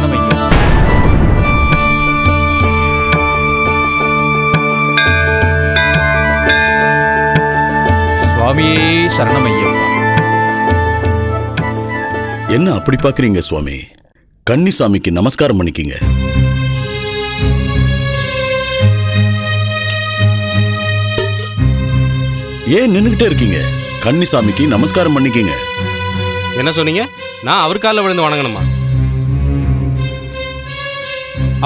சுவாமியே சரணமையப்பா. என்ன அப்படி பாக்குறீங்க சுவாமி? கன்னிசாமிக்கு நமஸ்காரம் பண்ணிக்கிங்க. ஏன் நின்னுகிட்டே இருக்கீங்க? கன்னிசாமிக்கு நமஸ்காரம் பண்ணிக்கிங்க. என்ன சொன்னீங்க? நான் அவர் காலில் விழுந்து வணங்கணுமா?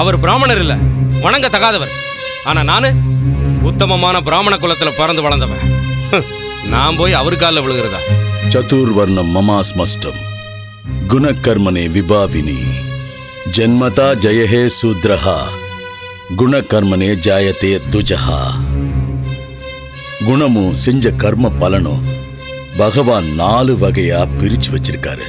அவர் பிராமணர் இல்ல, வணங்க தகாதவர். ஆனா நானு உத்தமமான பிராமண குலத்துல பிறந்து வளர்ந்தவன். நான் போய் அவர் காலில் விழுகிறதா? சதுர்வர்ணம் மமாஸ்மஷ்டம் குணகர்மனே விபாவினி ஜன்மதா ஜயஹே சூத்ரஹா குணகர்மனே ஜாயதே துஜஹா. குணமும் செஞ்ச கர்ம பலனும் பகவான் 4 வகையா பிரிச்சு வச்சிருக்காரு.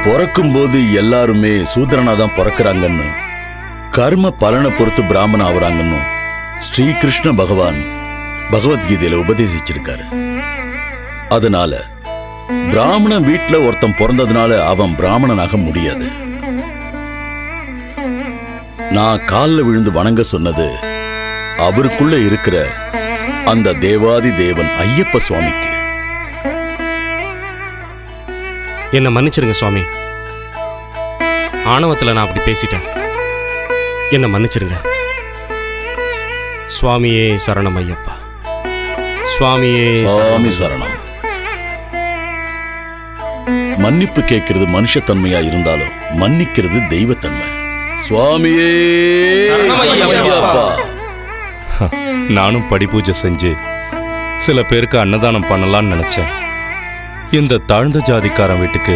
பிறக்கும் போது எல்லாருமே சூத்திரனா தான் பிறக்கிறாங்கன்னு, கர்ம பலனை பொறுத்து பிராமணன் ஆகுறாங்கன்னு ஸ்ரீகிருஷ்ண பகவான் பகவத்கீதையில உபதேசிச்சிருக்காரு. அதனால பிராமணன் வீட்டுல ஒருத்தன் பிறந்ததுனால அவன் பிராமணனாக முடியாது. நான் காலில் விழுந்து வணங்க சொன்னது அவருக்குள்ள இருக்கிற அந்த தேவாதி தேவன் ஐயப்ப சுவாமிக்கு. என்ன மன்னிச்சிருங்க சுவாமி, ஆணவத்தில் நான் அப்படி பேசிட்டேன். என்ன மன்னிச்சிருங்க. சுவாமியே சரணம் ஐயப்பா. சுவாமியே சுவாமி சரணம். மன்னிப்பு கேட்கிறது மனுஷத்தன்மையா இருந்தாலும் மன்னிக்கிறது தெய்வத்தன்மை. சுவாமியே ஐயப்பா. நானும் படிபூஜை செஞ்சு சில பேருக்கு அன்னதானம் பண்ணலான்னு நினைச்சேன். இந்த தாழ்ந்த ஜாதிக்காரன் வீட்டுக்கு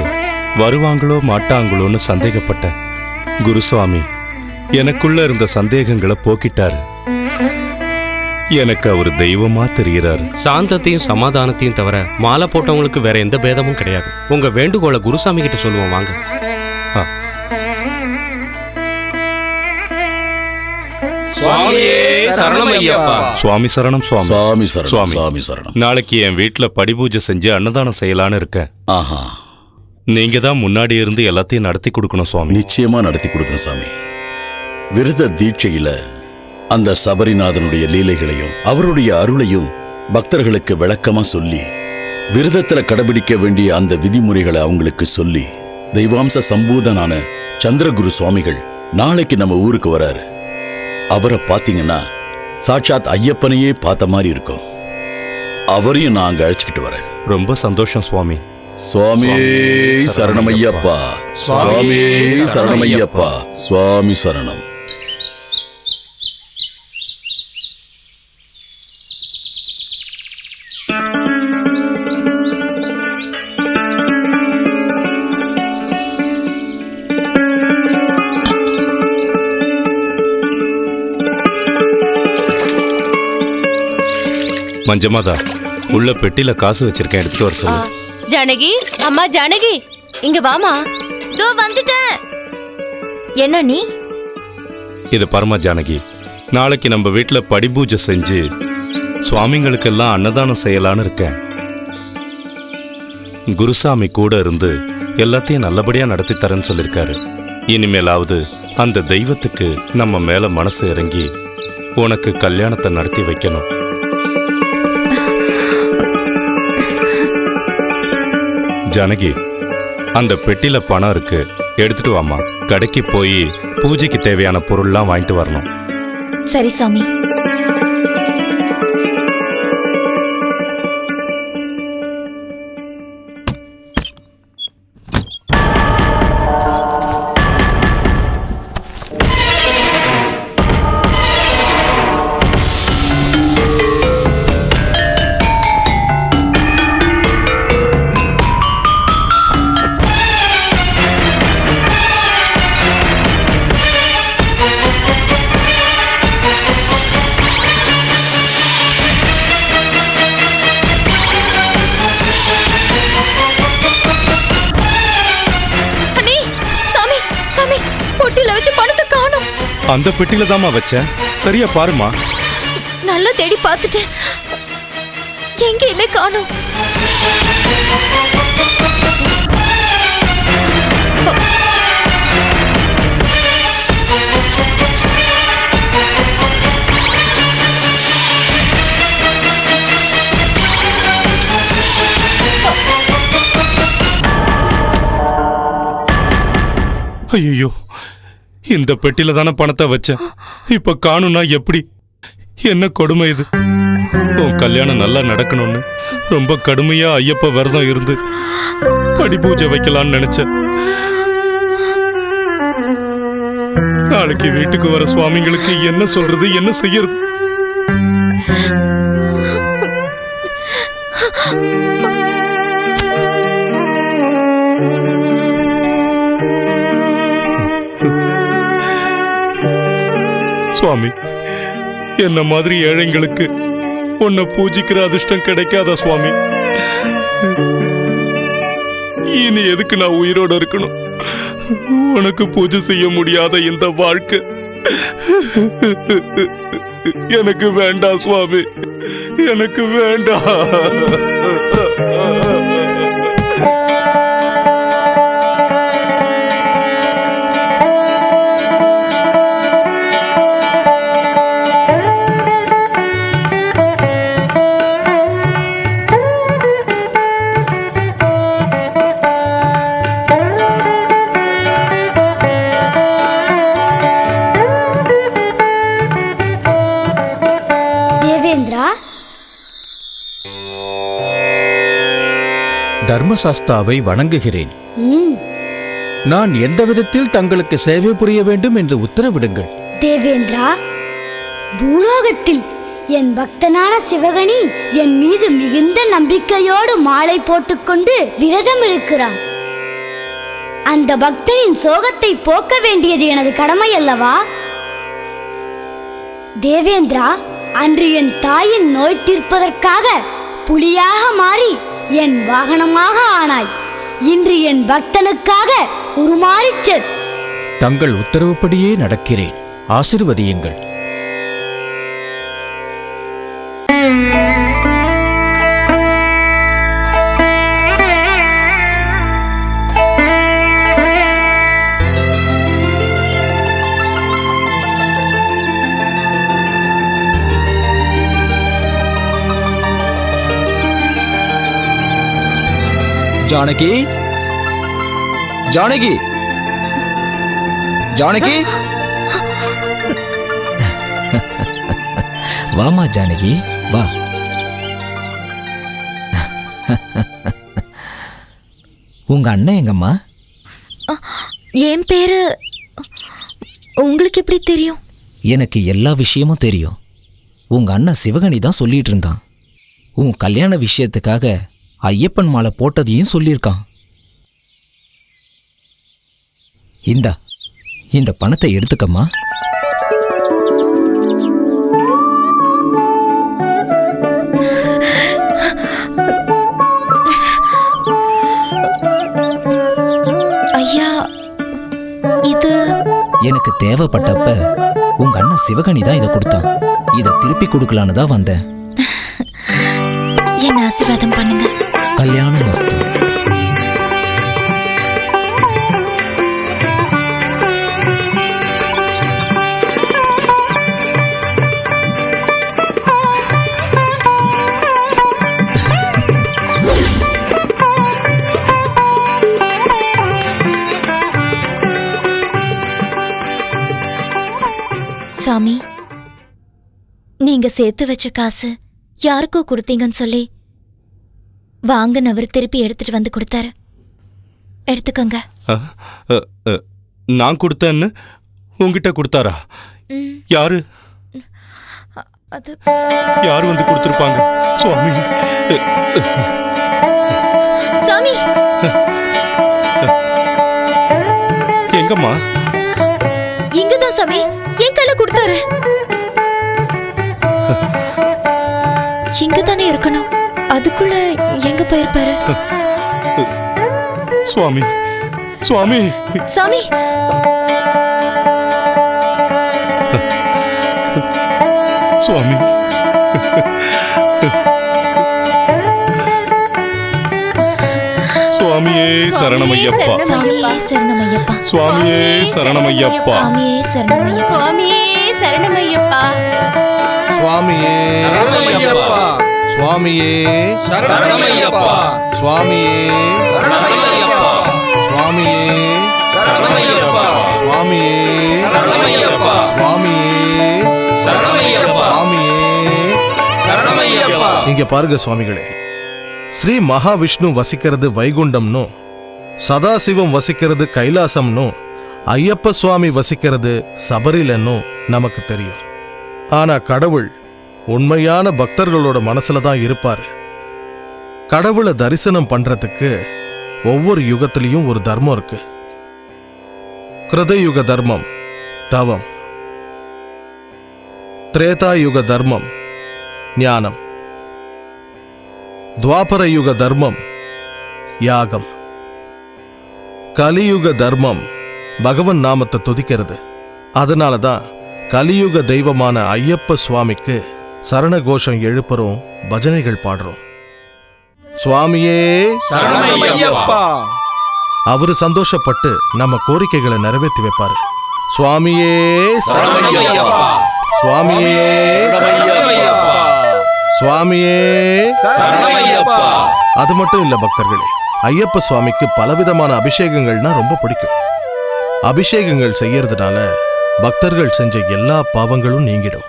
வருவாங்களோ மாட்டாங்களோன்னு சந்தேகப்பட்டேன். குருசுவாமி எனக்குள்ள இருந்த சந்தேகங்களை போக்கிட்டாரு. எனக்கு அவர் தெய்வமா தெரிகிறார். சாந்தத்தையும் சமாதானத்தையும் தவிர மாலை போட்டவங்களுக்கு வேற எந்த பேதமும் கிடையாது. உங்க வேண்டுகோளை குருசாமி கிட்ட சொல்லுவோம் வாங்க. சுவாமியே சரணம் ஐயப்பா. சுவாமி சரணம் சுவாமி. சுவாமி சரணம். சுவாமி. சுவாமி சரணம். நாளைக்கு என் வீட்டுல படிபூஜை செஞ்சு அன்னதானம் செய்யலான்னு இருக்கேன். ஆஹா, நீங்க தான் முன்னாடி இருந்து எல்லாத்தையும் நடத்தி கொடுக்கணும் சுவாமி. நிச்சயமா நடத்தி கொடுக்குறேன் சாமி. விரத தீட்சையில அந்த சபரிநாதனுடைய லீலைகளையும் அவருடைய அருளையும் பக்தர்களுக்கு விளக்கமா சொல்லி, விரதத்துல கடைபிடிக்க வேண்டிய அந்த விதிமுறைகளை அவங்களுக்கு சொல்லி, தெய்வாம்ச சம்பூதனான சந்திரகுரு சுவாமிகள் நாளைக்கு நம்ம ஊருக்கு வராரு. அவரை பாத்தீங்கன்னா சாட்சாத் ஐயப்பனையே பார்த்த மாதிரி இருக்கும். அவரையும் நான் அங்க அழைச்சிக்கிட்டு வரேன். ரொம்ப சந்தோஷம் சுவாமி. சுவாமியே சரணமையப்பா. சுவாமியே சரணமையப்பா. சுவாமி சரணம். மஞ்சமாதா, உள்ள பெட்டில காசு வச்சிருக்கேன், எடுத்துட்டு வர சொல்லு. ஜானகி, அம்மா ஜானகி, இங்க வாமா. தோ வந்துட்டேன். என்ன நீ? இது பரமா ஜானகி, நாளைக்கு நம்ம வீட்டுல படிபூஜை செஞ்சு சுவாமிங்களுக்கெல்லாம் அன்னதானம் செய்யலான்னு இருக்கேன். குருசாமி கூட இருந்து எல்லாத்தையும் நல்லபடியா நடத்தி தரேன்னு சொல்லியிருக்காரு. இனிமேலாவது அந்த தெய்வத்துக்கு நம்ம மேல மனசு இறங்கி உனக்கு கல்யாணத்தை நடத்தி வைக்கணும். ஜானகி, அந்த பெட்டில பணம் இருக்கு, எடுத்துட்டு வாமா. கடைக்கு போய் பூஜைக்கு தேவையான பொருள்லாம் வாங்கிட்டு வரணும். சரி சாமி. அந்த பெட்டில தாமா வச்சேன், சரியா பாருமா. நல்லா தேடி பார்த்துட்டேன், எங்கேயுமே காணோம். ஐயோ, இந்த பெட்டில தானே பணத்தை வச்சேன், இப்ப காணும்னா எப்படி? என்ன கொடுமை இது? உன் கல்யாணம் நல்லா நடக்கணும்னு ரொம்ப கடுமையா ஐயப்ப விரதம் இருந்து படிபூஜை வைக்கலான்னு நினைச்சேன். நாளைக்கு வீட்டுக்கு வர சுவாமிங்களுக்கு என்ன சொல்றது, என்ன செய்யறது? சுவாமி, என்ன மாதிரி ஏழைங்களுக்கு உன்னை பூஜிக்கிற அதிர்ஷ்டம் கிடைக்காதா சுவாமி? இனி எதுக்கு நான் உயிரோட இருக்கணும்? உனக்கு பூஜை செய்ய முடியாத இந்த வாழ்க்கை எனக்கு வேண்டாம் சுவாமி, எனக்கு வேண்டாம். தர்மசாஸ்தாவை வணங்குகிறேன். நான் எந்த விதத்தில் தங்களுக்கு சேவை புரிய வேண்டும் என்று உத்தரவிடுங்கள். தேவேந்திரா, பூலோகத்தில் என் பக்தனான சிவகணி என் மீது மிகுந்த நம்பிக்கையோடு மாலை போட்டுக்கொண்டு விரதம் இருக்கிறான். அந்த பக்தனின் சோகத்தை போக்க வேண்டியது எனது கடமை அல்லவா? தேவேந்திரா, அன்று என் தாயின் நோய் தீர்ப்பதற்காக புலியாக மாறி என் வாகனமாக ஆனாய். இன்று என் பக்தனுக்காக உருமாறிச் தங்கள் உத்தரவுப்படியே நடக்கிறேன். ஆசீர்வதியுங்கள். ஜானகி, ஜானகி, ஜானகி, வாமா ஜானகி, வா. உங்க அண்ணன் எங்கம்மா? என் பேரு உங்களுக்கு எப்படி தெரியும்? எனக்கு எல்லா விஷயமும் தெரியும். உங்க அண்ணன் சிவகணி தான் சொல்லிட்டு இருந்தான். உன் கல்யாண விஷயத்துக்காக ஐயப்பன் மாலை போட்டதையும் சொல்லியிருக்கான். இந்த பணத்தை எடுத்துக்கம்மா. ஐயா, இது எனக்கு தேவைப்பட்டப்ப உங்க அண்ணன் சிவகணி தான் இதை கொடுத்தான். இதை திருப்பி கொடுக்கலான்னு தான் வந்தேன். என்ன ஆசீர்வாதம் பண்ணுங்க. கல்யாணம் மஸ்து. சாமி, நீங்க சேர்த்து வச்ச காசு யாருக்கோ கொடுத்தீங்கன்னு சொல்லி வாங்கினவர் திருப்பி எடுத்துட்டு வந்து கொடுத்தாரு. எடுத்துக்கோங்க. நான் கொடுத்தேன்னு உங்ககிட்ட கொடுத்தாரா? யாரு அது யாரு வந்து கொடுத்திருப்பாங்க? சுவாமி, சாமி, எங்கம்மா? இங்கதான் சாமி, என் கையில கொடுத்தாரு. இங்கதானே இருக்கணும், அதுக்குள்ள எங்க போயிருப்பாரு? சுவாமி, சுவாமி, சாமி, சுவாமி, சுவாமியே சரணமையப்பா, சாமியே சரணமையப்பா, சுவாமியே சரணமையப்பா, சாமியே சரணமையப்பா, சுவாமியே சரணமையப்பா, சுவாமியே சரணமையப்பா, சுவாமியே சரணமையப்பா, சுவாமியே சரணமையப்பா, சுவாமியே சரணமையப்பா, சுவாமியே சரணமையப்பா, சுவாமியே சரணமையப்பா, சுவாமியே சரணமையப்பா. இங்க பாருங்க சுவாமிகளே, ஸ்ரீ மகாவிஷ்ணு வசிக்கிறது வைகுண்டம்னும், சதாசிவம் வசிக்கிறது கைலாசம்னும், ஐயப்ப சுவாமி வசிக்கிறது சபரிலன்னும் நமக்கு தெரியும். ஆனா கடவுள் உண்மையான பக்தர்களோட மனசுல தான் இருப்பாரு. கடவுளை தரிசனம் பண்றதுக்கு ஒவ்வொரு யுகத்திலையும் ஒரு தர்மம் இருக்கு. கிருதயுக தர்மம் தவம், திரேதாயுக தர்மம் ஞானம், துவாபர யுக தர்மம் யாகம், கலியுக தர்மம் பகவன் நாமத்தை துதிக்கிறது. அதனாலதான் கலியுக தெய்வமான ஐயப்ப சுவாமிக்கு சரண கோஷம் எழுப்புறோம், பஜனைகள் பாடுறோம். சுவாமியே சரணமையப்பா. அவரு சந்தோஷப்பட்டு நம்ம கோரிக்கைகளை நிறைவேற்றி வைப்பாரு. சுவாமியே சரணமையப்பா. சுவாமியே சரணமையப்பா. சுவாமியே சரணமையப்பா. அது மட்டும் இல்ல பக்தர்களே, ஐயப்ப சுவாமிக்கு பலவிதமான அபிஷேகங்கள்னா ரொம்ப பிடிக்கும். அபிஷேகங்கள் செய்யறதுனால பக்தர்கள் செஞ்ச எல்லா பாவங்களும் நீங்கிடும்.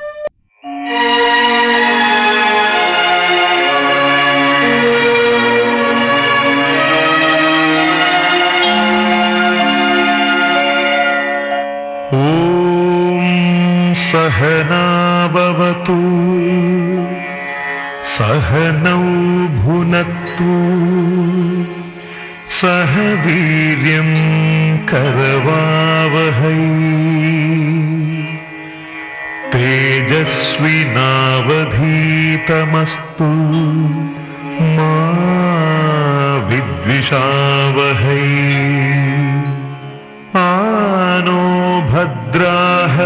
सहनावतु सहनौ भुनक्तु सह वीर्यं करवावहै तेजस्विनावधीतमस्तु मा विद्विषावहै आनो भद्राः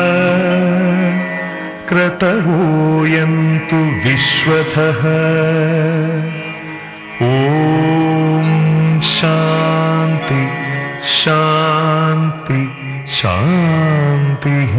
क्रतवोऽयन्तु विश्वतः ॐ शान्ति शान्ति शान्तिः.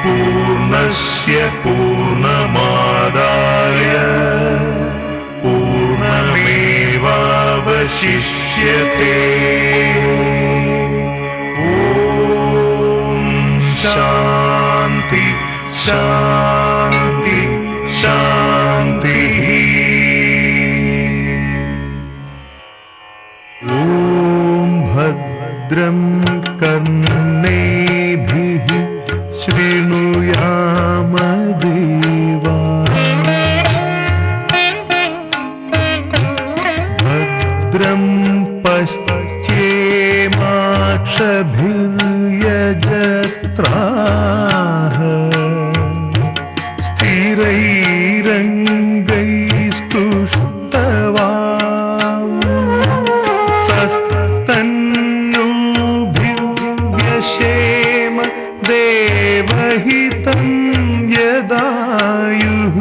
पूर्णस्य पूर्णमादाय पूर्णमेवावशिष्यते. ॐ शान्ति शान्ति शान्तिः. ॐ भद्रं कर्णेभिः शृणुयाम देवाः. भद्रं पश्येमाक्षभिर्यजत्राः स्थिरैरङ्गैस्तुष्टवांसस्तन्नोभिर्व्यशेम देवहितं यदायुः.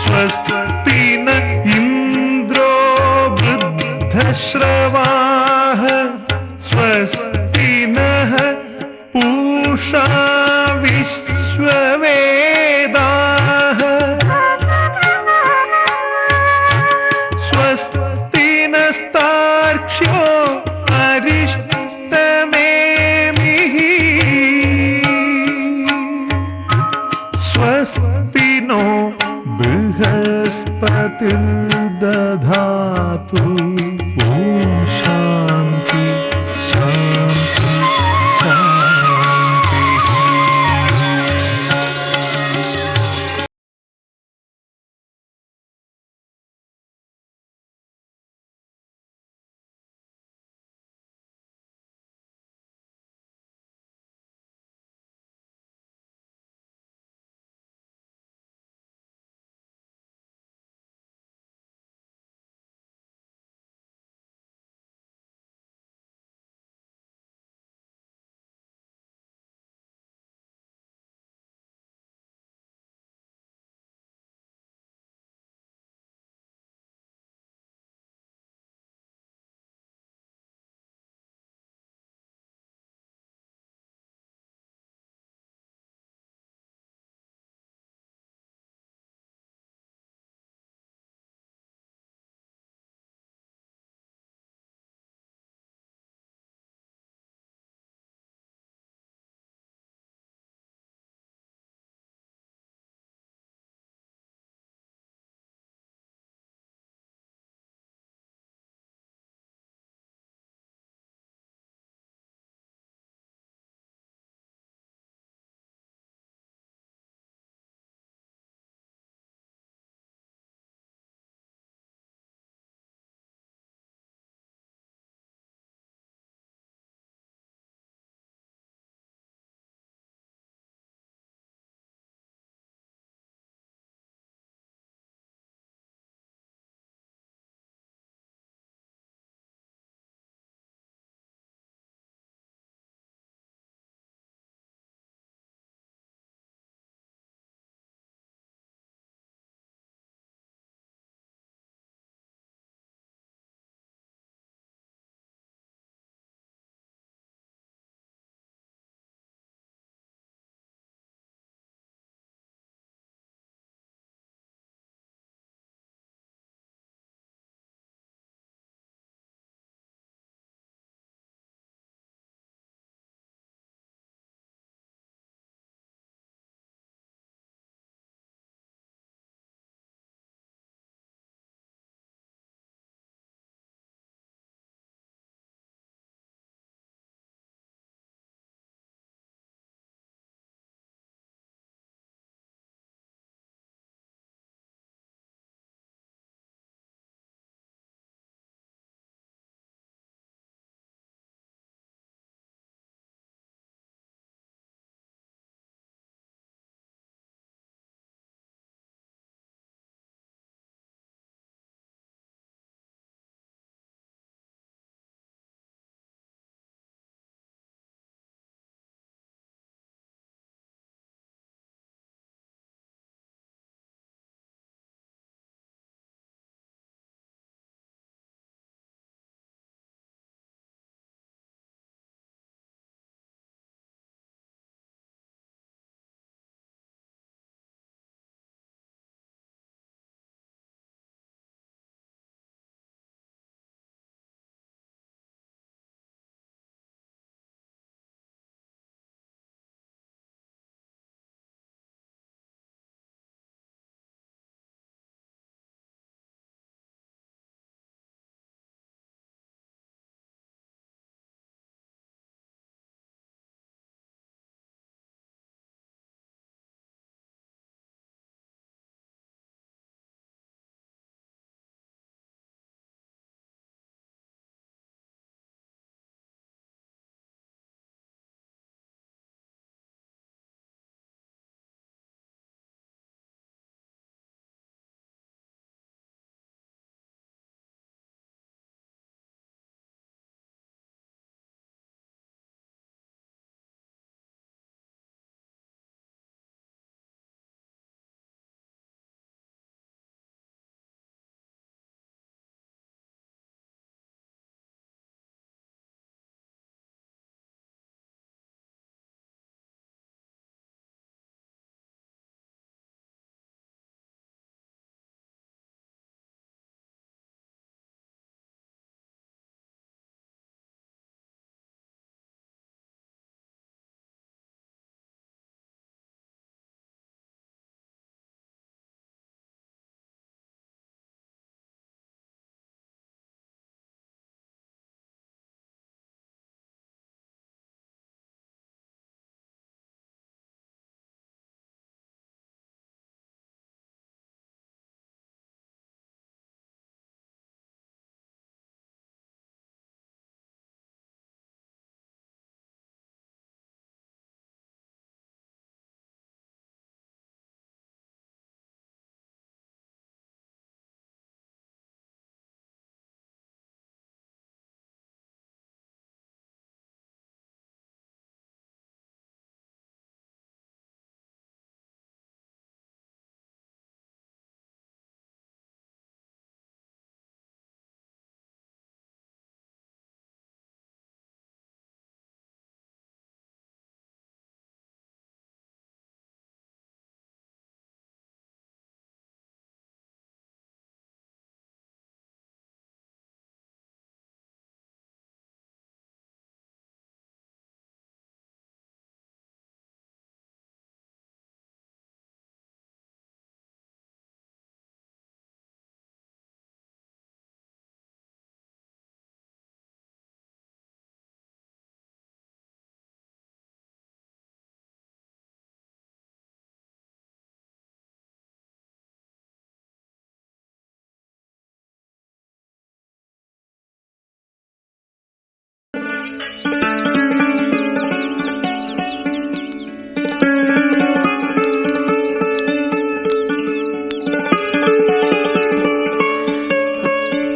स्वस्ति न इन्द्रो वृद्धश्रवाः स्वस्ति नः पूषा विश्व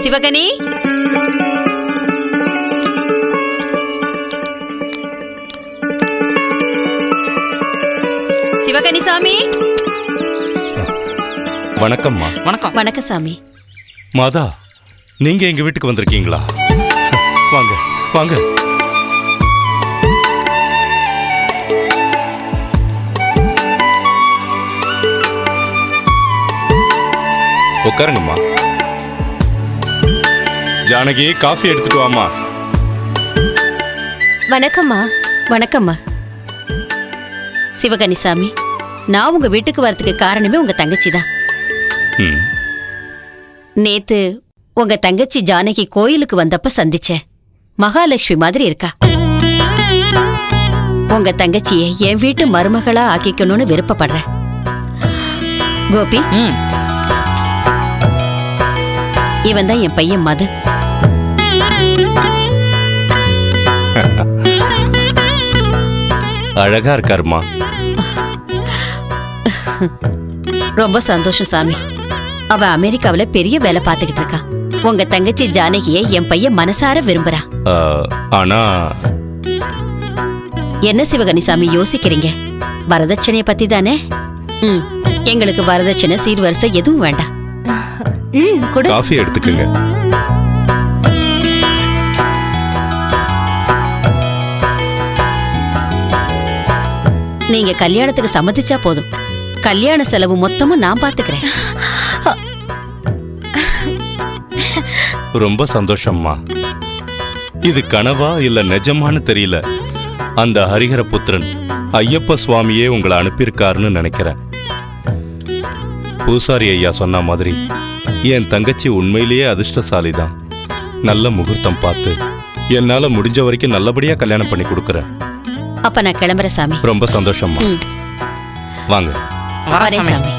சிவகனி, சிவகனி சாமி. வணக்கம்மா. வணக்கம். வணக்கம் சாமி. மாதா, நீங்க எங்க வீட்டுக்கு வந்திருக்கீங்களா? வாங்க வாங்க. உட்காருங்கம்மா. ஜானகி, காஃபி எடுத்துட்டு வாமா. வணக்கம்மா. வணக்கம்மா. சிவகனி சாமி, நான் உங்க வீட்டுக்கு வரதுக்கு காரணமே உங்க தங்கச்சி தான். நேத்து உங்க தங்கச்சி ஜானகி கோயிலுக்கு வந்தப்ப சந்திச்சேன். மகாலட்சுமி மாதிரி இருக்கா. உங்க தங்கச்சியை என் வீட்டு மருமகளா ஆக்கிக்கணும்னு விருப்பப்படுறேன். கோபி, இவன் தான் என் பையன் மது. அழகா இருக்காருமா. ரொம்ப சந்தோஷம் சாமி. அவ அமெரிக்காவுல பெரிய வேலை பார்த்துக்கிட்டு இருக்கா. உங்க தங்கச்சி ஜானகியை என் பையன் மனசார விரும்புறா. ஆனா என்ன சிவகனி சாமி யோசிக்கிறீங்க? வரதட்சணைய பத்தி தானே? எங்களுக்கு வரதட்சணை சீர்வரிசை எதுவும் வேண்டாம். காஃபி எடுத்துக்கங்க. நீங்க கல்யாணத்துக்கு சம்மதிச்சா போதும். கல்யாண செலவு மொத்தமும் நான் பாத்துக்கிறேன். ரொம்ப சந்தோஷம்மா. இது கனவா இல்ல நிஜமான்னு தெரியல. அந்த ஹரிஹர புத்திரன் ஐயப்ப சுவாமியே உங்களை அனுப்பியிருக்காருன்னு நினைக்கிறேன். பூசாரி ஐயா சொன்ன மாதிரி என் தங்கச்சி உண்மையிலேயே அதிர்ஷ்டசாலி தான். நல்ல முகூர்த்தம் பார்த்து என்னால முடிஞ்ச வரைக்கும் நல்லபடியா கல்யாணம் பண்ணி கொடுக்கறேன். அப்ப நான் கிளம்புறேன் சாமி. ரொம்ப சந்தோஷம்மா. வாங்க. வரேன் சாமி.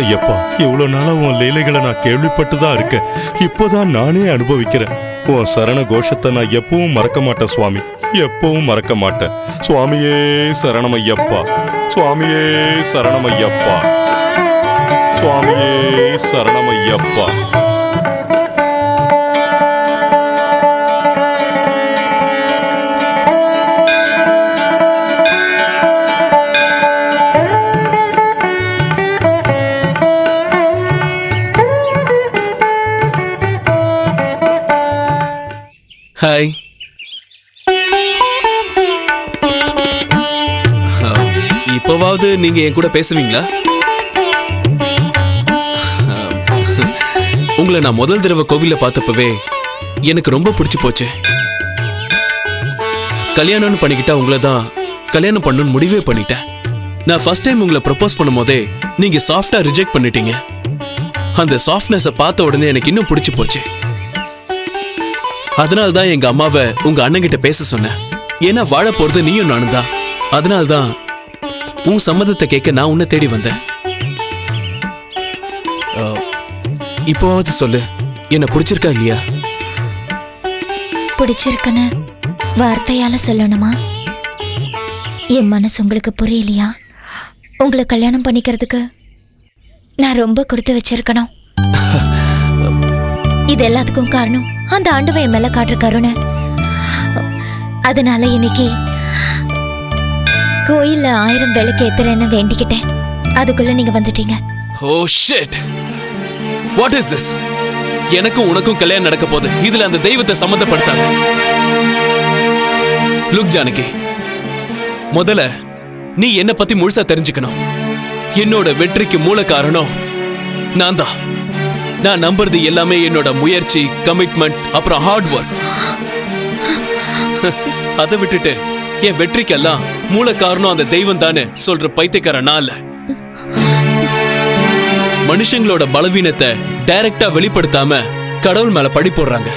ஐயப்பா, இவ்வளவு நாளா உன் லீலைகளை நான் கேள்விப்பட்டுதான் இருக்கேன். இப்போதான் நானே அனுபவிக்கிறேன். உன் சரண கோஷத்தை நான் எப்பவும் மறக்க மாட்டேன் சுவாமி. எப்பவும் மறக்க மாட்டேன். சுவாமியே சரணமையப்பா, சுவாமியே சரணமையப்பா, சுவாமியே சரணமையப்பா. ஹாய். இப்போவாவது நீங்க என் கூட பேசுவீங்களா? உங்களை நான் முதல் தடவை கோவில்ல பார்த்தப்பவே எனக்கு ரொம்ப பிடிச்சு போச்சு. கல்யாணம்னு பண்ணிக்கிட்டா உங்களை தான் கல்யாணம் பண்ணணும்னு முடிவே பண்ணிட்டேன். நான் ஃபர்ஸ்ட் டைம் உங்களை ப்ரப்போஸ் பண்ணும் போதே நீங்க சாஃப்டா ரிஜெக்ட் பண்ணிட்டீங்க. அந்த சாஃப்ட்னஸை பார்த்த உடனே எனக்கு இன்னும் பிடிச்சு போச்சு. அதனால தான் எங்க அம்மாவை உங்க அண்ணங்கிட்ட பேச சொன்னேன். ஏன்னா வாழ போறது நீயும் நானும் தான். அதனால்தான் உன் சம்மதத்தை கேட்க நான் உன்னை தேடி வந்தேன். இப்போவாவது சொல்லு, என்ன பிடிச்சிருக்கா இல்லையா? பிடிச்சிருக்குன்னு வார்த்தையால சொல்லணுமா? என் மனசு உங்களுக்கு புரியலையா? உங்களை கல்யாணம் பண்ணிக்கிறதுக்கு நான் ரொம்ப கொடுத்து வச்சிருக்கணும். இது எல்லாத்துக்கும் காரணம் அந்த ஆண்டவன் என் மேல காட்டுற கருணை. அதனால இன்னைக்கு கோயில்ல 1000 விளக்கு ஏத்துறேன்னு வேண்டிக்கிட்டேன். அதுக்குள்ள நீங்க வந்துட்டீங்க. Oh shit, what is this? எனக்கும் உனக்கும் கல்யாணம் நடக்க போகுது. இதுல அந்த தெய்வத்தை சம்மந்தப்படுத்தாத. லுக் ஜானகி, முதல்ல நீ என்ன பத்தி முழுசா தெரிஞ்சுக்கணும். என்னோட வெற்றிக்கு மூல காரணம் நான் தான். நான் நம்புறது எல்லாமே என்னோட முயற்சி, கமிட்மெண்ட், அப்புறம் ஹார்ட் ஒர்க். அதை விட்டுட்டு என் வெற்றிக்கெல்லாம் மூல காரணம் அந்த தெய்வம் தானே சொல்ற பைத்தியக்கார நான் இல்ல. மனுஷங்களோட பலவீனத்தை டைரக்டா வெளிப்படுத்தாம கடவுள் மேல பழி போடுறாங்க.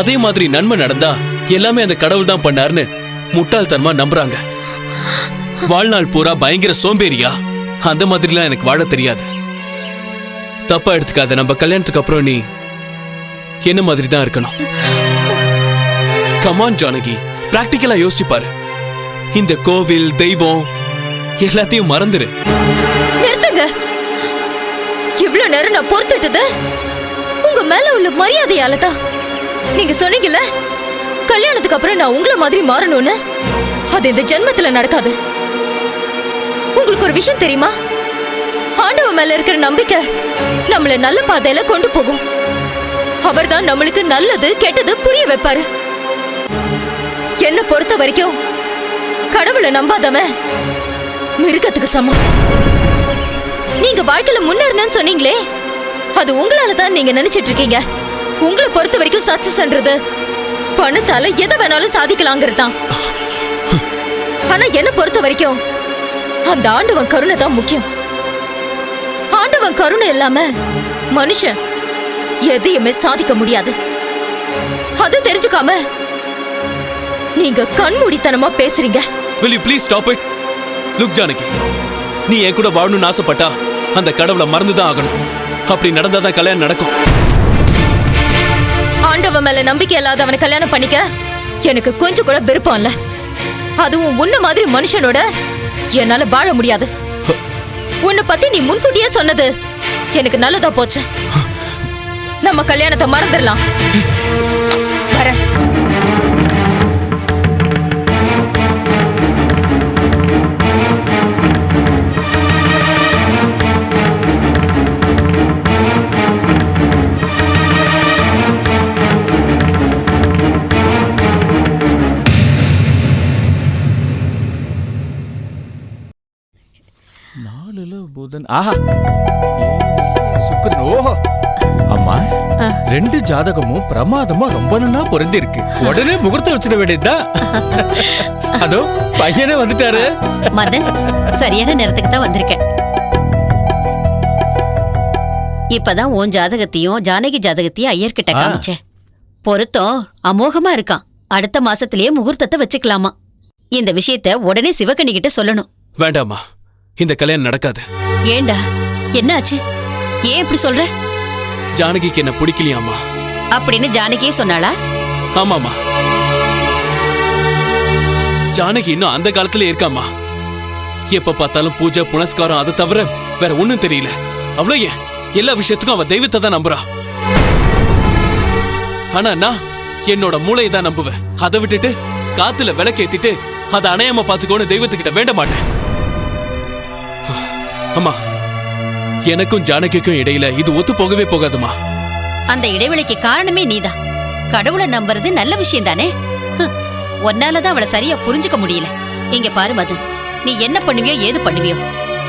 அதே மாதிரி நன்மை நடந்தா எல்லாமே அந்த கடவுள் தான் பண்ணாருன்னு முட்டாள்தனமா நம்புறாங்க. வாழ்நாள் பூரா பயங்கர சோம்பேறியா? அந்த மாதிரிலாம் எனக்கு வாழ தெரியாது. தப்பா எடுத்துக்காத. நம்ம கல்யாணத்துக்கு அப்புறம் நீ என்ன மாதிரி தான் இருக்கணும். கமான் ஜானகி, பிராக்டிக்கலா யோசிச்சு பாரு. இந்த கோவில் தெய்வம் எல்லாத்தையும் மறந்துரு. நிறுத்துங்க. இவ்வளவு நேரம் நான் பொறுத்துட்டது உங்க மேல உள்ள மரியாதையால தான். நீங்க சொன்னீங்கல்ல, கல்யாணத்துக்கு அப்புறம் நான் உங்களை மாதிரி மாறணும்னு. அது இந்த ஜென்மத்துல நடக்காது. உங்களுக்கு ஒரு விஷயம் தெரியுமா? ஆண்டவன் மேல இருக்கிற நம்பிக்கை நம்மள நல்ல பாதையில கொண்டு போகும். அவர்தான் நம்மளுக்கு நல்லது கெட்டது புரிய வைப்பாரு. என்ன பொறுத்த வரைக்கும் கடவுளை நம்பாதவன் மிருகத்துக்கு சமம். நீங்க வாழ்க்கையில முன்னேறணும்னு சொன்னீங்களே, அது உங்களால தான் நீங்க நினைச்சிட்டு இருக்கீங்க. உங்களை பொறுத்த வரைக்கும் சக்சஸ்ன்றது பணத்தால எதை வேணாலும் சாதிக்கலாங்கிறது தான். ஆனா என்ன பொறுத்த வரைக்கும் அந்த ஆண்டவன் கருணை தான் முக்கியம். ஆண்டவன் கருணை இல்லாம மனுஷன் எதையுமே சாதிக்க முடியாது. அது தெரிஞ்சுக்காம நீங்க கண்மூடித்தனமா பேசுறீங்க. Will you please stop it? Look Janaki, நீ என் கூட வாழணும்னு ஆசைப்பட்டா அந்த கடவுளை மறந்துதான் ஆகணும். அப்படி நடந்தாதான் கல்யாணம் நடக்கும். ஆண்டவன் மேல நம்பிக்கை இல்லாதவனை கல்யாணம் பண்ணிக்க எனக்கு கொஞ்சம் கூட விருப்பம் இல்ல. அதுவும் உன்ன மாதிரி மனுஷனோட என்னால வாழ முடியாது. உன்னை பத்தி நீ முன்கூட்டியே சொன்னது எனக்கு நல்லதா போச்சு. நம்ம கல்யாணத்தை மறந்துடலாம். வரேன். புதன், ஆஹா, சுக்கிரன். ஓஹோ அம்மா, 2 ஜாதகமும் பிரமாதமா ரொம்ப நல்லா பொருந்தி இருக்கு. உடனே முகூர்த்தம் வச்சிட வேண்டியதா. அதோ பையனே வந்துட்டாரு. மதன், சரியான நேரத்துக்கு தான் வந்திருக்கேன். இப்பதான் உன் ஜாதகத்தையும் ஜானகி ஜாதகத்தையும் ஐயர்கிட்ட காமிச்சேன். பொருத்தம் அமோகமா இருக்கான். அடுத்த மாசத்திலேயே முகூர்த்தத்தை வச்சுக்கலாமா. இந்த விஷயத்த உடனே சிவகணி கிட்ட சொல்லணும். வேண்டாமா, இந்த கல்யாணம் நடக்காது. ஏண்டா, என்னாச்சு? ஏன் இப்படி சொல்ற? ஜானகிக்கு என்ன பிடிக்கலையாமா அப்படின்னு ஜானகியே சொன்னாளா? ஆமாமா, ஜானகி இன்னும் அந்த காலத்துல இருக்காமா. எப்ப பார்த்தாலும் பூஜை புனஸ்காரம், அதை தவிர வேற ஒண்ணும் தெரியல. அவ்வளோ ஏன் எல்லா விஷயத்துக்கும் அவ தெய்வத்தை தான் நம்புறா. ஆனா நான் என்னோட மூளையை தான் நம்புவேன். அதை விட்டுட்டு காத்துல விளக்கேத்திட்டு அதை அணையாம பாத்துக்கோன்னு தெய்வத்துக்கிட்ட வேண்ட மாட்டேன். அம்மா, எனக்கும் ஜானகிக்கும் இடையில இது ஒத்து போகவே போகாதுமா. அந்த இடைவெளிக்கு காரணமே நீதான். கடவுளை நம்புறது நல்ல விஷயம் தானே. ஒன்னாலதான் அவளை சரியா புரிஞ்சுக்க முடியல. இங்க பாரு மதன், நீ என்ன பண்ணுவியோ ஏது பண்ணுவியோ,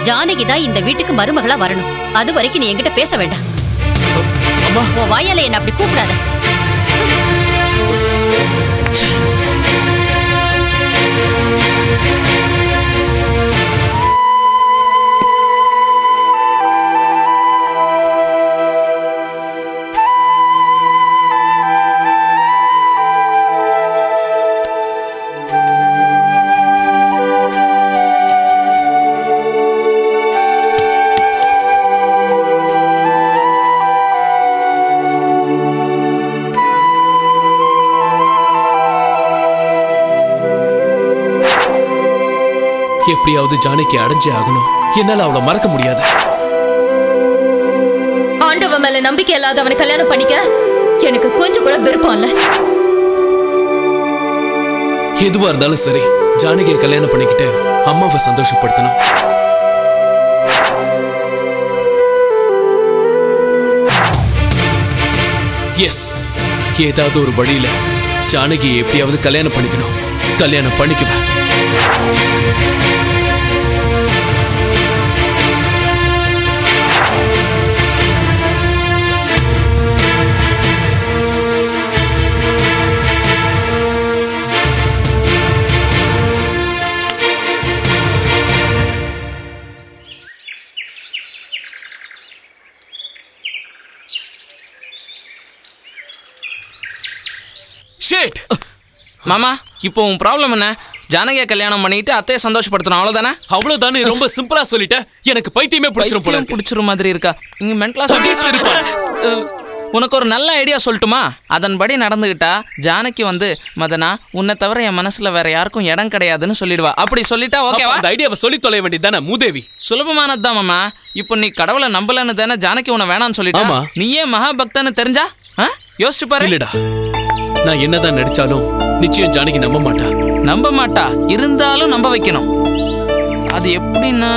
ஜானகி தான் இந்த வீட்டுக்கு மருமகளா வரணும். அது வரைக்கும் நீ என்கிட்ட பேச வேண்டாம். அம்மா, உன் வாயால என்ன அப்படி கூப்பிடாத. எப்படியாவது ஜானகி அடைஞ்சே ஆகணும். என்னால அவளை மறக்க முடியாது. ஆண்டவன் மேல நம்பிக்கை இல்லாதவனை கல்யாணம் பண்ணிக்க எனக்கு கொஞ்சம் கூட விருப்பம் இல்ல. எதுவா இருந்தாலும் சரி, ஜானகியை கல்யாணம் பண்ணிக்கிட்டு அம்மாவை சந்தோஷப்படுத்தணும். எஸ், ஏதாவது ஒரு வழியில ஜானகியை எப்படியாவது கல்யாணம் பண்ணிக்கணும். கல்யாணம் பண்ணிக்குவேன். மாமா, இப்போ உன் ப்ராப்ளம் என்ன? ஜானகியை கல்யாணம் பண்ணிட்டு அத்தையை சந்தோஷப்படுத்தணும், அவ்வளவுதானே? அவ்வளவுதானே. ரொம்ப சிம்பிளா சொல்லிட்ட. எனக்கு பைத்தியமே பிடிச்சிரும் போல. பிடிச்சிரும் மாதிரி இருக்கா? இங்க மென்டலா உனக்கு ஒரு நல்ல ஐடியா சொல்லட்டுமா? அதன்படி நடந்துகிட்டா ஜானகி வந்து மதனா உன்னை தவிர என் மனசுல வேற யாருக்கும் இடம் கிடையாதுன்னு சொல்லிடுவா. அப்படி சொல்லிட்டா ஓகேவா? அந்த ஐடியாவை சொல்லி தொலைய வேண்டியதானே மூதேவி. சுலபமானதுதான் மாமா. இப்போ நீ கடவுளை நம்பலன்னு தானே ஜானகி உன்னை வேணான்னு சொல்லிட்டா. ஆமா. நீயே மகாபக்தன்னு தெரிஞ்சா யோசிச்சு பாரு. இல்லடா, நான் என்னதான் நடிச்சாலும் நிச்சயம் ஜானகி நம்ப மாட்டா. நம்ப மாட்டா, இருந்தாலும் நம்ப வைக்கணும். அது எப்படின்னா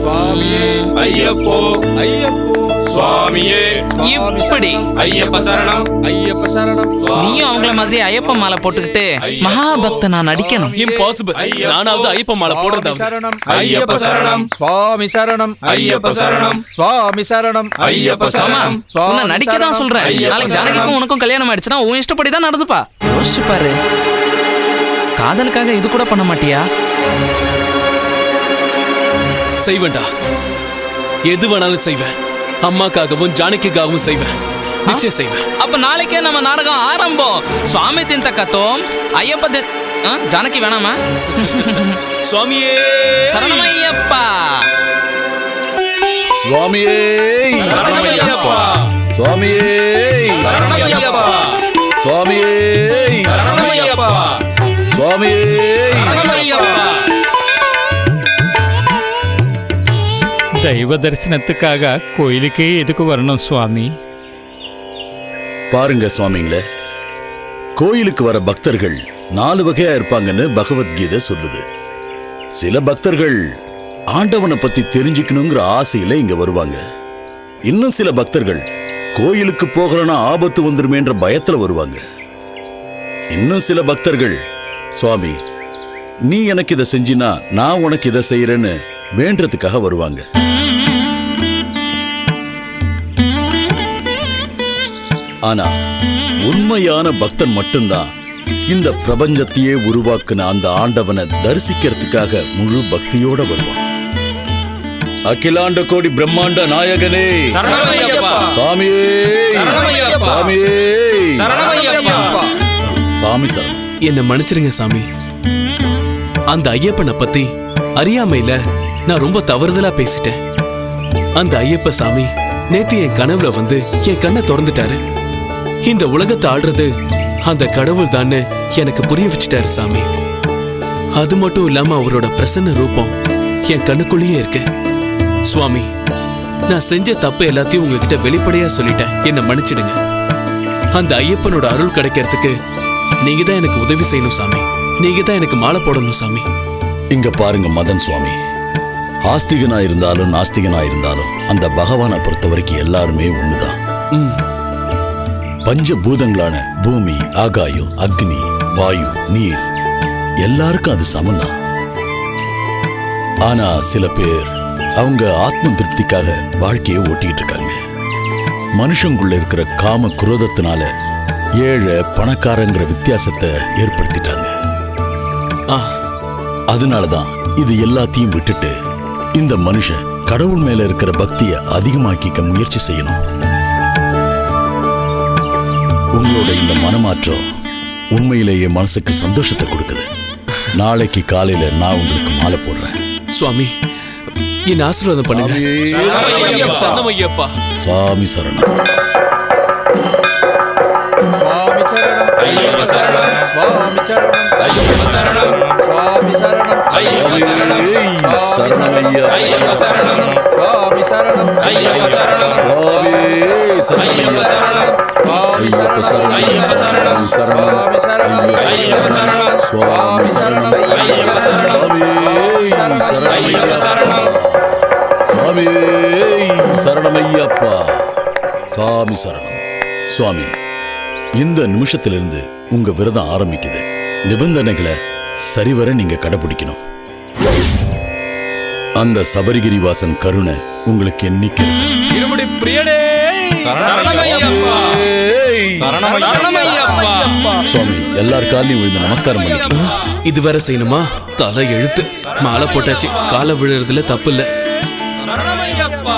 சுவாமியே ஐயப்போ ஐயப்போ சுவாமியே இப்படி ஐயப்ப சரணம் ஐயப்ப சரணம். நீயும் அவங்கள மாதிரி ஐயப்ப மாலை போட்டுக்கிட்டு மகாபக்த நான் நடிக்கணும். இம்பாசிபிள். நானாவது ஐயப்ப மாலை போடுறதாவது. சரணம் ஐயப்ப சரணம் சுவாமி சரணம் ஐயப்ப சரணம் சுவாமி சரணம் ஐயப்ப ஆமா, சரணம் உன்னை நடிக்க தான் சொல்றேன். ஐயப்ப நாளைக்கு சரணம். ஜானகிக்கும் உனக்கும் கல்யாணம் ஆயிடுச்சுன்னா உன் இஷ்டப்படி தான் நடந்துப்பா. யோசிச்சு பாரு, காதலுக்காக இது கூட பண்ண மாட்டியா? செய்வேன்டா, எது வேணாலும் செய்வேன். அம்மாக்காகவும் ஜானகிக்காகவும் செய்வேன். நிச்சயம் செய்வேன். அப்ப நாளைக்கே நம்ம நாடகம் ஆரம்பம். சுவாமி தின்த கத்தோம் ஐயப்ப ஜானகி வேணாமா? சுவாமியே சரணமையப்பா. சுவாமியே சரணமையப்பா சுவாமியே சரணமையப்பா சுவாமியே சரணமையப்பா சுவாமியே சரணமையப்பா தெய்வ தரிசனத்துக்காக கோயிலுக்கே எதுக்கு வரணும் சுவாமி? பாருங்க சுவாமிங்களே, கோயிலுக்கு வர பக்தர்கள் 4 வகையா இருப்பாங்கன்னு பகவத்கீதை சொல்லுது. சில பக்தர்கள் ஆண்டவனை பத்தி தெரிஞ்சுக்கணுங்கிற ஆசையில இங்க வருவாங்க. இன்னும் சில பக்தர்கள் கோயிலுக்கு போகலன்னா ஆபத்து வந்துருமேன்ற பயத்துல வருவாங்க. இன்னும் சில பக்தர்கள், சுவாமி நீ எனக்கு இதை செஞ்சினா நான் உனக்கு இதை செய்யறேன்னு வேண்டதுக்காக வருவாங்க. ஆனா உண்மையான பக்தன் மட்டும்தான் இந்த பிரபஞ்சத்தையே உருவாக்குன அந்த ஆண்டவனை தரிசிக்கிறதுக்காக முழு பக்தியோட வருவான். அகிலாண்ட கோடி பிரம்மாண்ட நாயகனே சரணமையப்பா சாமியே சரணமையப்பா சாமியே சரணமையப்பா சாமி சரணம். என்ன மன்னிச்சிருங்க சாமி. அந்த ஐயப்பனை பத்தி அறியாமையில நான் ரொம்ப தவறுதலா பேசிட்டேன். அந்த ஐயப்ப சாமி நேத்து என் கனவுல வந்து என் கண்ணை திறந்துட்டாரு. இந்த உலகத்தை ஆடுறது அந்த கடவுள் தான்னு எனக்கு புரிய வச்சுட்டாரு சாமி. அது மட்டும் இல்லாம அவரோட பிரசன்ன ரூபம் என் கண்ணுக்குள்ளேயே இருக்கு. சுவாமி, நான் செஞ்ச தப்பு எல்லாத்தையும் உங்ககிட்ட வெளிப்படையா சொல்லிட்டேன். என்ன மன்னிச்சிடுங்க. அந்த ஐயப்பனோட அருள் கிடைக்கிறதுக்கு நீங்க தான் எனக்கு உதவி செய்யணும் சாமி. நீங்க தான் எனக்கு மாலை போடணும் சாமி. இங்க பாருங்க மதன் சுவாமி, ஆஸ்திகனா இருந்தாலும் நாஸ்திகனா இருந்தாலும் அந்த பகவானை பொறுத்த வரைக்கும் எல்லாருமே ஒண்ணுதான். பஞ்சபூதங்களான பூமி, ஆகாயம், அக்னி, வாயு, நீர் எல்லாருக்கும் அது சமம்தான். ஆனா சில பேர் அவங்க ஆத்ம திருப்திக்காக வாழ்க்கையை ஓட்டிக்கிட்டு இருக்காங்க. மனுஷங்குள்ள இருக்கிற காம குரோதத்தினால ஏழை பணக்காரங்கிற வித்தியாசத்தை ஏற்படுத்திட்டாங்க. அதனாலதான் இது எல்லாத்தையும் விட்டுட்டு இந்த மனுஷன் கடவுள் மேல இருக்கிற பக்தியை அதிகமாக்கிக்க முயற்சி செய்யணும். உங்களோட இந்த மனமாற்றம் உண்மையிலேயே மனசுக்கு சந்தோஷத்தை கொடுக்குது. நாளைக்கு காலையில நான் உங்களுக்கு மாலை போடுறேன். சுவாமி, என் ஆசீர்வாதம் பண்ணுங்க. சரணமையப்பா. சாமி சரணம். சுவாமி சரணம் ஐயப்ப சரணம் சுவாமி சரணம் ஐயப்ப சரணம் சுவாமி சரணம் ஐயப்ப சரணம் ஐயப்ப சரணம் சுவாமி சரணம் ஐயப்ப சரணம் சுவாமி ஐயப்ப சரணம் ஐயப்ப சரணம் ஐயப்ப சரணம் சரணம் ஐயப்ப சரணம் சுவாமி சரணம் ஐயப்ப சரணம் ஐயப்ப சரணம் சுவாமி சரணமையப்பா. சாமி சரணம். சுவாமி, இந்த நிமிஷத்திலிருந்து உங்க விரதம் ஆரம்பிக்குது. நிபந்தனைகளை சரிவர நீங்க கடைபிடிக்கணும். அந்த சபரிகிரிவாசன் கருணை உங்களுக்கு என்னைக்கு இருமுடி பிரியனே சரணமையப்பா சரணமையப்பா சுவாமி எல்லார் காலையும் விழுந்து நமஸ்காரம் பண்ணிக்கலாம். இது வேற செய்யணுமா? தலை எழுத்து. மாலை போட்டாச்சு, காலை விழுறதுல தப்பு இல்ல. சரணமையப்பா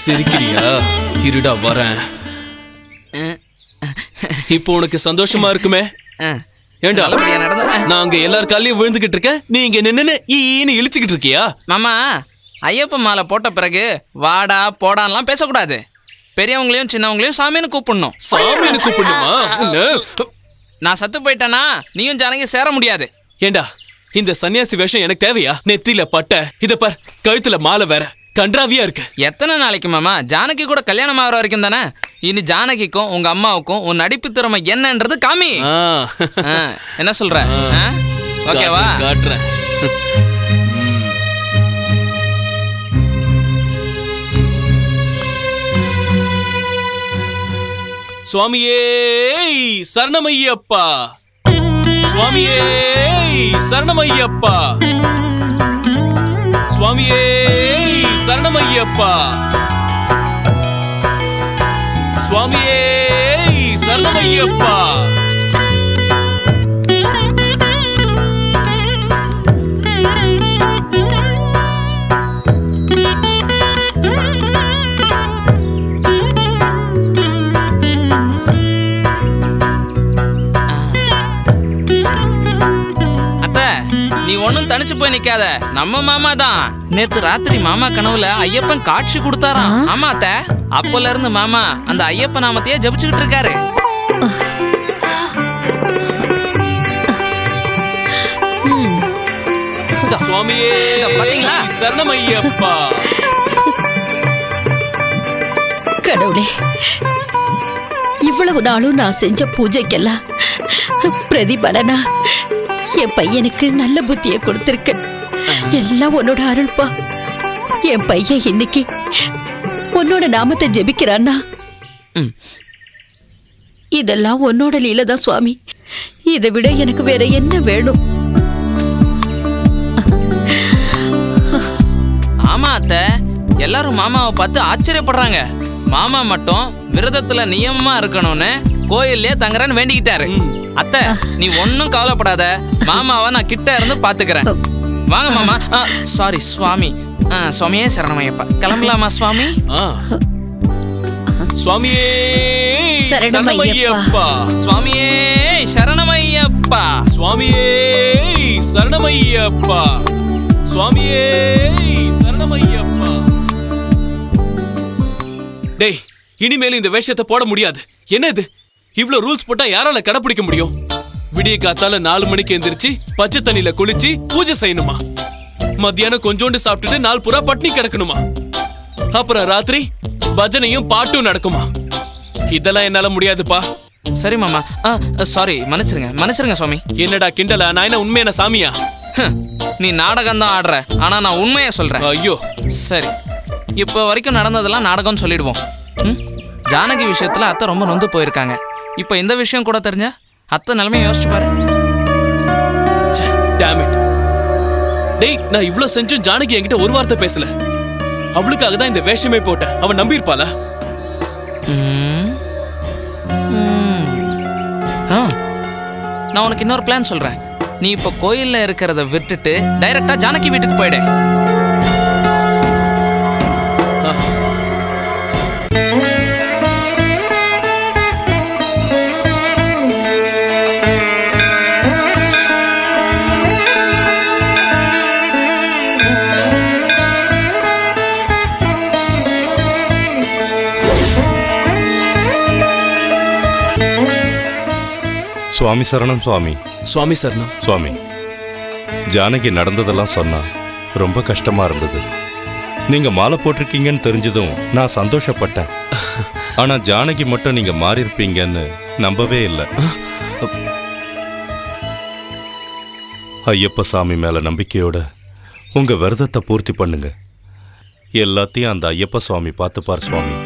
சிரிக்கிறியா? இருடா வரேன். இப்போ உனக்கு சந்தோஷமா இருக்குமே? ஏண்டா நல்லபடியா நடந்தா நான் அங்க எல்லார் காலையும் விழுந்துகிட்டு இருக்கேன், நீ இங்க நின்னு ஈன்னு இழிச்சுக்கிட்டு இருக்கியா? மாமா, ஐயப்ப மாலை போட்ட பிறகு வாடா போடான்லாம் பேசக்கூடாது. பெரியவங்களையும் சின்னவங்களையும் சாமின்னு கூப்பிடணும். சாமின்னு கூப்பிடணுமா? நான் சத்து போயிட்டேனா நீயும் ஜானகி சேர முடியாது. ஏண்டா இந்த சன்னியாசி வேஷம் எனக்கு தேவையா? நெத்தியில பட்ட, இத பார் கழுத்துல மாலை வேற, கன்றாவியா இருக்கு. எத்தனை நாளைக்கு மாமா? ஜானகி கூட கல்யாணம் ஆகிற வரைக்கும் தானே. இனி ஜானகிக்கும் உங்க அம்மாவுக்கும் உன் நடிப்பு திறமை என்னன்றது காமி. என்ன சொல்ற? ஓகேவா? காட்டுறேன். சுவாமியே சரணமையப்பா, சுவாமியே சரணமையப்பா, சுவாமியே சரணமையப்பா, சுவாமியே சரணமையப்பா. நீ ஒன்னும் தனிச்சு போய் நிக்காத, நம்ம மாமா தான். நேத்து ராத்திரி மாமா கனவுல ஐயப்பன் காட்சி கொடுத்தாராம். ஆமா அத்த, அப்பல இருந்து மாமா அந்த ஐயப்ப நாமத்தையே ஜபிச்சுக்கிட்டு இருக்காரு. சுவாமியே பாத்தீங்களா? சரணமையப்பா. கடவுளே, இவ்வளவு நாளும் நான் செஞ்ச பூஜைக்கெல்லாம் பிரதிபலனா என் பையனுக்கு நல்ல புத்தியை கொடுத்திருக்க. எல்லாம் உன்னோட அருள்பா. என் பையன் இன்னைக்கு உன்னோட நாமத்தை ஜெபிக்கிறான்னா இதெல்லாம் உன்னோட லீலதான் சுவாமி. இதை விட எனக்கு வேற என்ன வேணும்? ஆமா அத்த, எல்லாரும் மாமாவை பார்த்து ஆச்சரியப்படுறாங்க. மாமா மட்டும் விரதத்துல நியமமா இருக்கணும்னு கோயிலே தங்குறேன்னு வேண்டிக்கிட்டாரு. அத்தை, நீ ஒன்னும் கவலைப்படாத, மாமாவை நான் கிட்ட இருந்து பாத்துக்கிறேன். வாங்க மாமா. சாரி சுவாமி. சுவாமியே சரணமையப்பா. கிளம்பலாமா சுவாமி? சுவாமியே சரணமையப்பா, சுவாமியே சரணமையப்பா, சுவாமியே சரணமையப்பா, சுவாமியே சரணமையப்பா. டேய், இனிமேல் இந்த வேஷத்தை போட முடியாது. என்ன இது? இவ்ளோ ரூல்ஸ் போட்டா யாரால கடைபிடிக்க முடியும்? விடிய காத்தால 4 மணிக்கு எந்திரிச்சு பச்சை தண்ணியில குளிச்சு பூஜை செய்யணுமா? மத்தியானம் கொஞ்சோண்டு சாப்பிட்டுட்டு 4 புறா பட்னி கிடக்கணுமா? அப்புறம் ராத்திரி பஜனையும் பாட்டும் நடக்குமா? இதெல்லாம் என்னால முடியாதுப்பா. சரி மாமா, சாரி, மன்னிச்சிருங்க சுவாமி. என்னடா கிண்டலா? நான் என்ன உண்மையான சாமியா? நீ நாடகம் தான் ஆடுற, ஆனா நான் உண்மையை சொல்றேன். ஐயோ சரி, இப்போ வரைக்கும் நடந்ததெல்லாம் நாடகம்னு சொல்லிடுவோம். ஜானகி விஷயத்துல அத்தை ரொம்ப நொந்து போயிருக்காங்க. இப்போ இந்த விஷயம் கூட தெரிஞ்ச அத்தை நிலைமையை யோசிச்சு பாரு. டேய், நான் இவ்ளோ செஞ்சும் ஜானகி என்கிட்ட ஒரு வார்த்தை பேசல. அவளுக்காக தான் இந்த வேஷமே போட்டேன். அவன் நம்பியிருப்பாளா? நான் உனக்கு இன்னொரு பிளான் சொல்றேன். நீ இப்போ கோயில்ல இருக்கிறத விட்டுட்டு டைரக்டா ஜானகி வீட்டுக்கு போயிடு. சுவாமி சரணம் சுவாமி. சுவாமி சரணம் சுவாமி. ஜானகி நடந்ததெல்லாம் சொன்னா ரொம்ப கஷ்டமா இருந்தது. நீங்க மாலை போட்டிருக்கீங்கன்னு தெரிஞ்சதும் நான் சந்தோஷப்பட்டேன். ஆனா ஜானகி மட்டும் நீங்க மாறி இருப்பீங்கன்னு நம்பவே இல்லை. ஐயப்ப சாமி மேல நம்பிக்கையோட உங்க விரதத்தை பூர்த்தி பண்ணுங்க. எல்லாத்தையும் அந்த ஐயப்ப சுவாமி பார்த்துப்பார் சுவாமி.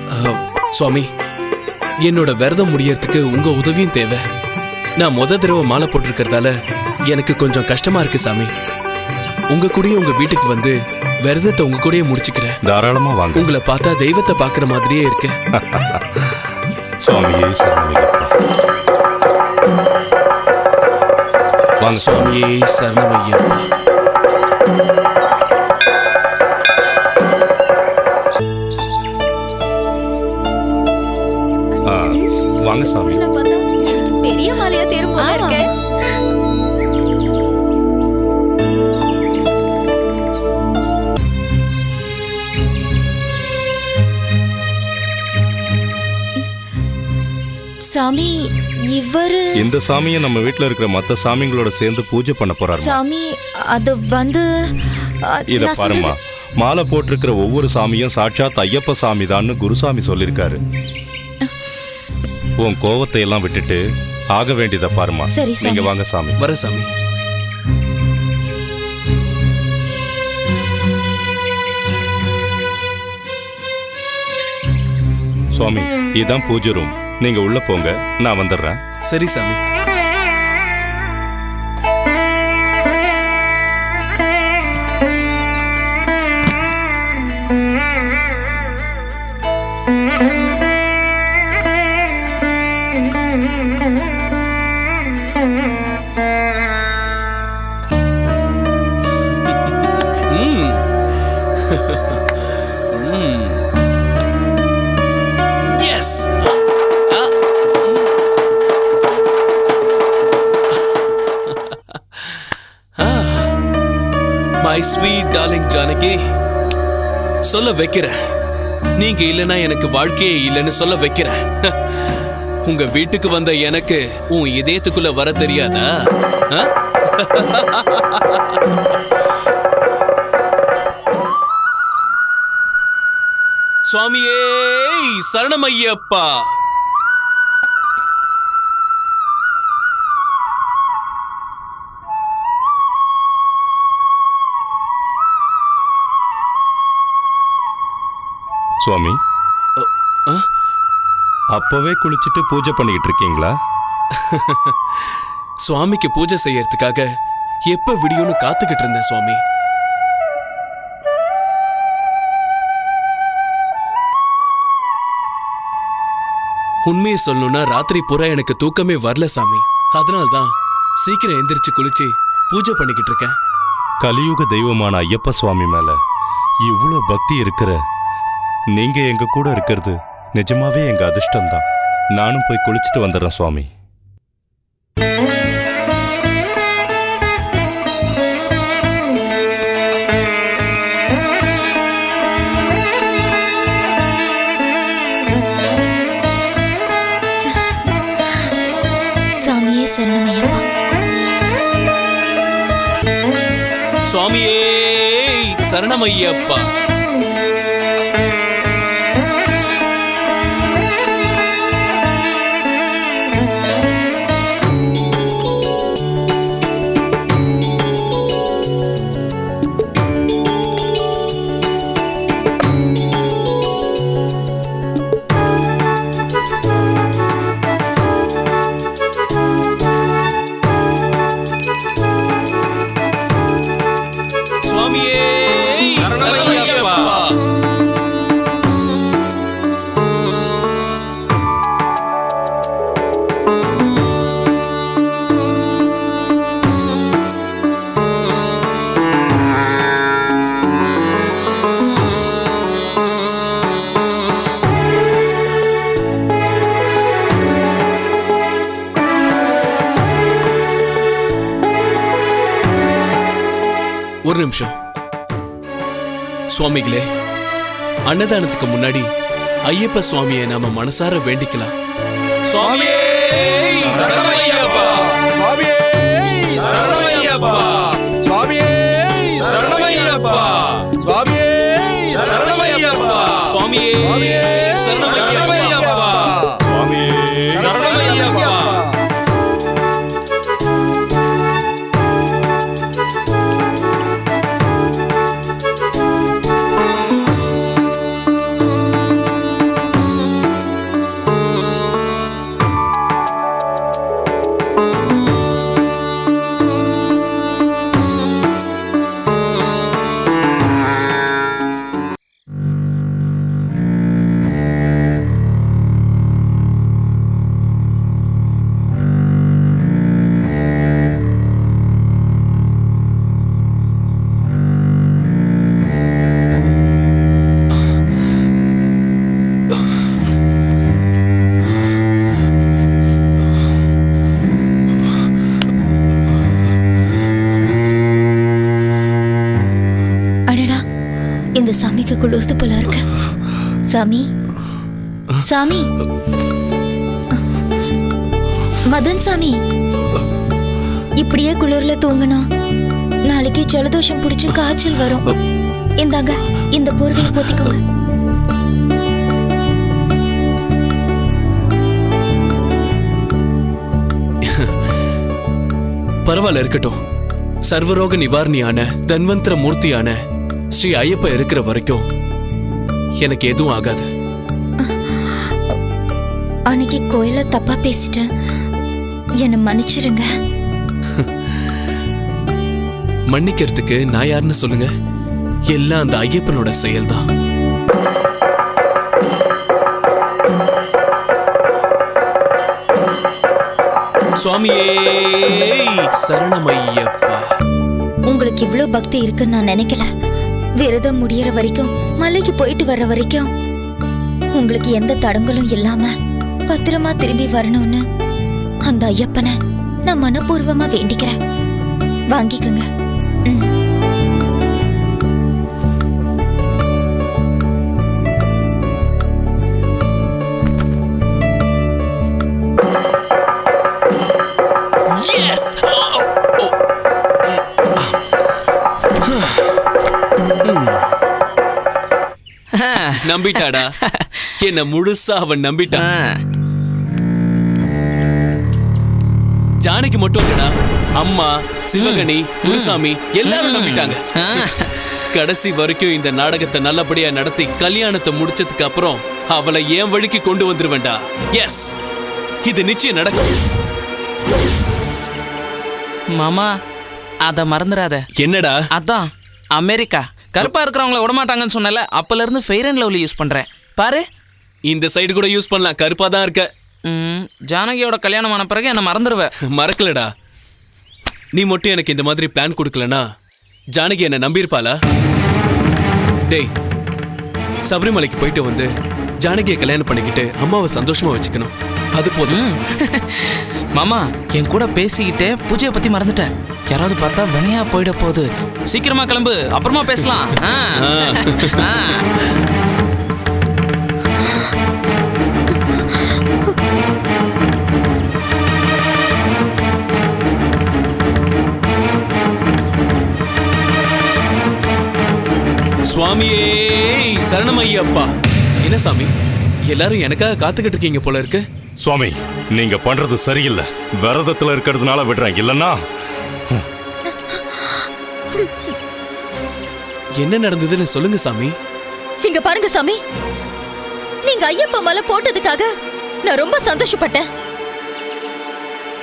சுவாமி, என்னோட விரதம் முடியறதுக்கு உங்க உதவியும் தேவை. நான் தடவை மாலை போட்டிருக்கிறதால எனக்கு கொஞ்சம் கஷ்டமா இருக்கு சாமி. உங்க கூடயே உங்க வீட்டுக்கு வந்து விரதத்தை உங்க கூடயே முடிச்சுக்கிறேன். தாராளமா வாங்க. உங்களை பார்த்தா தெய்வத்தை பாக்குற மாதிரியே இருக்கு. சுவாமியே சரணமையப்பா. வாங்க. சுவாமியே சரணமையப்பா. வாங்க சாமி. பெரிய மாலையா தேரும் போல இருக்கு. சாமி இவரு இந்த சாமியை நம்ம வீட்ல இருக்கிற மத்த சாமிங்களோட சேர்ந்து பூஜை பண்ண போறாரு. சாமி அது வந்து இத நான் பாருமா, மாலை போட்டிருக்கிற ஒவ்வொரு சாமியும் சாட்சாத் ஐயப்ப சாமி தான்னு குருசாமி சொல்லிருக்காரு. உன் கோவத்தை எல்லாம் விட்டுட்டு ஆக வேண்டியதை பாருமா. சரி, சாமி. நீங்க வாங்க சாமி. வர சாமி. சுவாமி, இதான் பூஜை ரூம். நீங்க உள்ள போங்க, நான் வந்துடுறேன். சரி சாமி. Yes. My sweet darling Janaki, சொல்ல வைக்கிறேன். நீங்க இல்லைன்னா எனக்கு வாழ்க்கையே இல்லைன்னு சொல்ல வைக்கிறேன். உங்க வீட்டுக்கு வந்த எனக்கு உன் இதயத்துக்குள்ள வர தெரியாதா? சுவாமியே சரணமையப்பா. சுவாமி, அப்பவே குளிச்சுட்டு பூஜை பண்ணிக்கிட்டு இருக்கீங்களா? சுவாமிக்கு பூஜை செய்யறதுக்காக எப்ப விடியும்னு காத்துக்கிட்டு இருந்தேன் சுவாமி. உண்மையை சொல்லணும்னா ராத்திரி பூரா எனக்கு தூக்கமே வரல சாமி. அதனால்தான் சீக்கிரம் எந்திரிச்சு குளிச்சு பூஜை பண்ணிக்கிட்டு இருக்கேன். கலியுக தெய்வமான ஐயப்ப சுவாமி மேல இவ்வளோ பக்தி இருக்கிற நீங்க எங்க கூட இருக்கிறது நிஜமாவே எங்க அதிர்ஷ்டம்தான். நானும் போய் குளிச்சுட்டு வந்துடுறேன் சுவாமி. சாமியே சரணமையப்பா. சுவாமியே சரணமையப்பா. ஒரு நிமிஷம் சுவாமிகளே, அன்னதானத்துக்கு முன்னாடி ஐயப்ப சுவாமியை நாம மனசார வேண்டிக்கலாம். சுவாமியே சரணமையப்பா. சுவாமியே சரணமையப்பா. சுவாமியே சரணமையப்பா. சுவாமியே சரணமையப்பா. சுவாமியே சரணமையப்பா. சுவாமியே சரணமையப்பா. இந்த சாமிக்கு குளிர்ந்து போல இருக்கு. சாமி, சாமி, மதன் சாமி, இப்படியே குளிர்ல தூங்குனா நாளைக்கு ஜலதோஷம் பிடிச்சு காய்ச்சல் வரும். இந்தாங்க, இந்த போர்வையை போத்திக்கோங்க. பரவாயில்ல, இருக்கட்டும். சர்வரோக நிவாரணியான தன்வந்திர மூர்த்தியான ஸ்ரீ ஐயப்ப இருக்கிற வரைக்கும் எனக்கு எதுவும் ஆகாது. அன்னைக்கு கோயில தப்பா பேசிட்டேன், என்ன மன்னிச்சிருங்க. மன்னிக்கிறதுக்கு நான் யாருன்னு சொல்லுங்க? எல்லாம் அந்த ஐயப்பனோட செயல்தான். சுவாமியே சரணமையப்பா. உங்களுக்கு இவ்வளவு பக்தி இருக்குன்னு நான் நினைக்கல. விரதம் முடியற வரைக்கும், மலைக்கு போயிட்டு வர்ற வரைக்கும் உங்களுக்கு எந்த தடங்களும் இல்லாம பத்திரமா திரும்பி வரணும்னு அந்த ஐயப்பனை நான் மனப்பூர்வமா வேண்டிக்கிறேன். வாங்கிக்கோங்க. நம்பிட்டாடா, என்ன முழுசா அவன் நம்பிட்டான். ஜானகி மட்டும் இல்லடா, அம்மா, சிவகணி, குருசாமி எல்லாரும் நம்பிட்டாங்க. கடைசி வரைக்கும் இந்த நாடகத்தை நல்லபடியா நடத்தி கல்யாணத்தை முடிச்சதுக்கு அப்புறம் அவளை என் வழிக்கு கொண்டு வந்துருவேண்டா. எஸ், இது நிச்சயம் நடக்கும். மாமா, அத மறந்துடாத. என்னடா? அதான் அமெரிக்கா கருப்பா இருக்கிறவங்கள விடமாட்டாங்கன்னு சொன்னல, அப்பல இருந்து ஃபெயர் அண்ட் லவ்லி யூஸ் பண்றேன் பாரு. இந்த சைடு கூட யூஸ் பண்ணலாம், கருப்பா தான் இருக்க. ஜானகியோட கல்யாணம் ஆன பிறகு என்ன மறந்துடுவேன். மறக்கலடா, நீ மட்டும் எனக்கு இந்த மாதிரி பிளான் கொடுக்கலனா ஜானகி என்ன நம்பியிருப்பாளா? டேய், சபரிமலைக்கு போயிட்டு வந்து ஜானகியை கல்யாணம் பண்ணிக்கிட்டு அம்மாவை சந்தோஷமா வச்சுக்கணும், அது போதும். மாமா, என் கூட பேசிக்கிட்டே பூஜையை பத்தி மறந்துட்டேன். யாராவது பார்த்தா வினையா போயிட போகுது. சீக்கிரமா கிளம்பு, அப்புறமா பேசலாம். சுவாமியே சரணமையப்பா. என்ன சாமி, எல்லாரும் எனக்காக காத்துக்கிட்டு இருக்கீங்க போல இருக்கு. சுவாமி, நீங்க பண்றது சரியில்லை. விரதத்துல இருக்கிறதுனால விடுறேன், இல்லன்னா என்ன நடந்ததுன்னு சொல்லுங்க சாமி. இங்க பாருங்க சாமி, நீங்க ஐயப்ப மலை போட்டதுக்காக நான் ரொம்ப சந்தோஷப்பட்டேன்.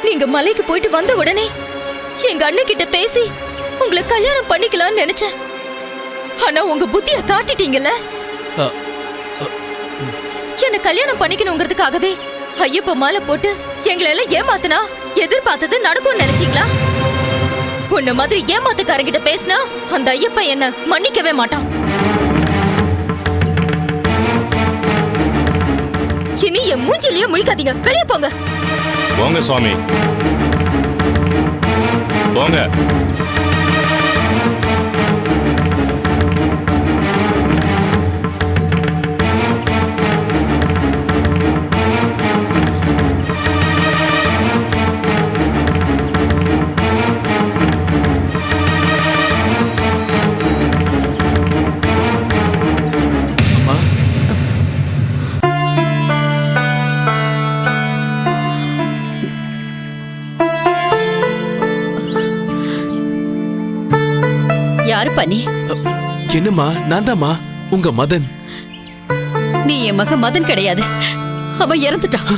நீங்க மலைக்கு போயிட்டு வந்த உடனே எங்க அண்ணன் கிட்ட பேசி உங்களை கல்யாணம் பண்ணிக்கலாம்னு நினைச்சேன். ஆனா உங்க புத்திய காட்டிட்டீங்கல்ல. என்ன கல்யாணம் பண்ணிக்கணுங்கிறதுக்காகவே ஐயப்ப மாலை போட்டு எங்களை எல்லாம் ஏமாத்தினா எதிர்பார்த்தது நடக்கும்னு நினைச்சீங்களா? உன்ன மாதிரி ஏமாத்துக்காரங்கிட்ட பேசினா அந்த ஐயப்ப என்ன மன்னிக்கவே மாட்டான். இனி என் மூஞ்சிலேயே முழிக்காதீங்க, வெளியே போங்க. போங்க சுவாமி, போங்க. யாருப்பா நீ? என்னம்மா? நான் தாம்மா, உங்க மதன். நீ என் மகன் மதன் கிடையாது, அவன் இறந்துட்டான்.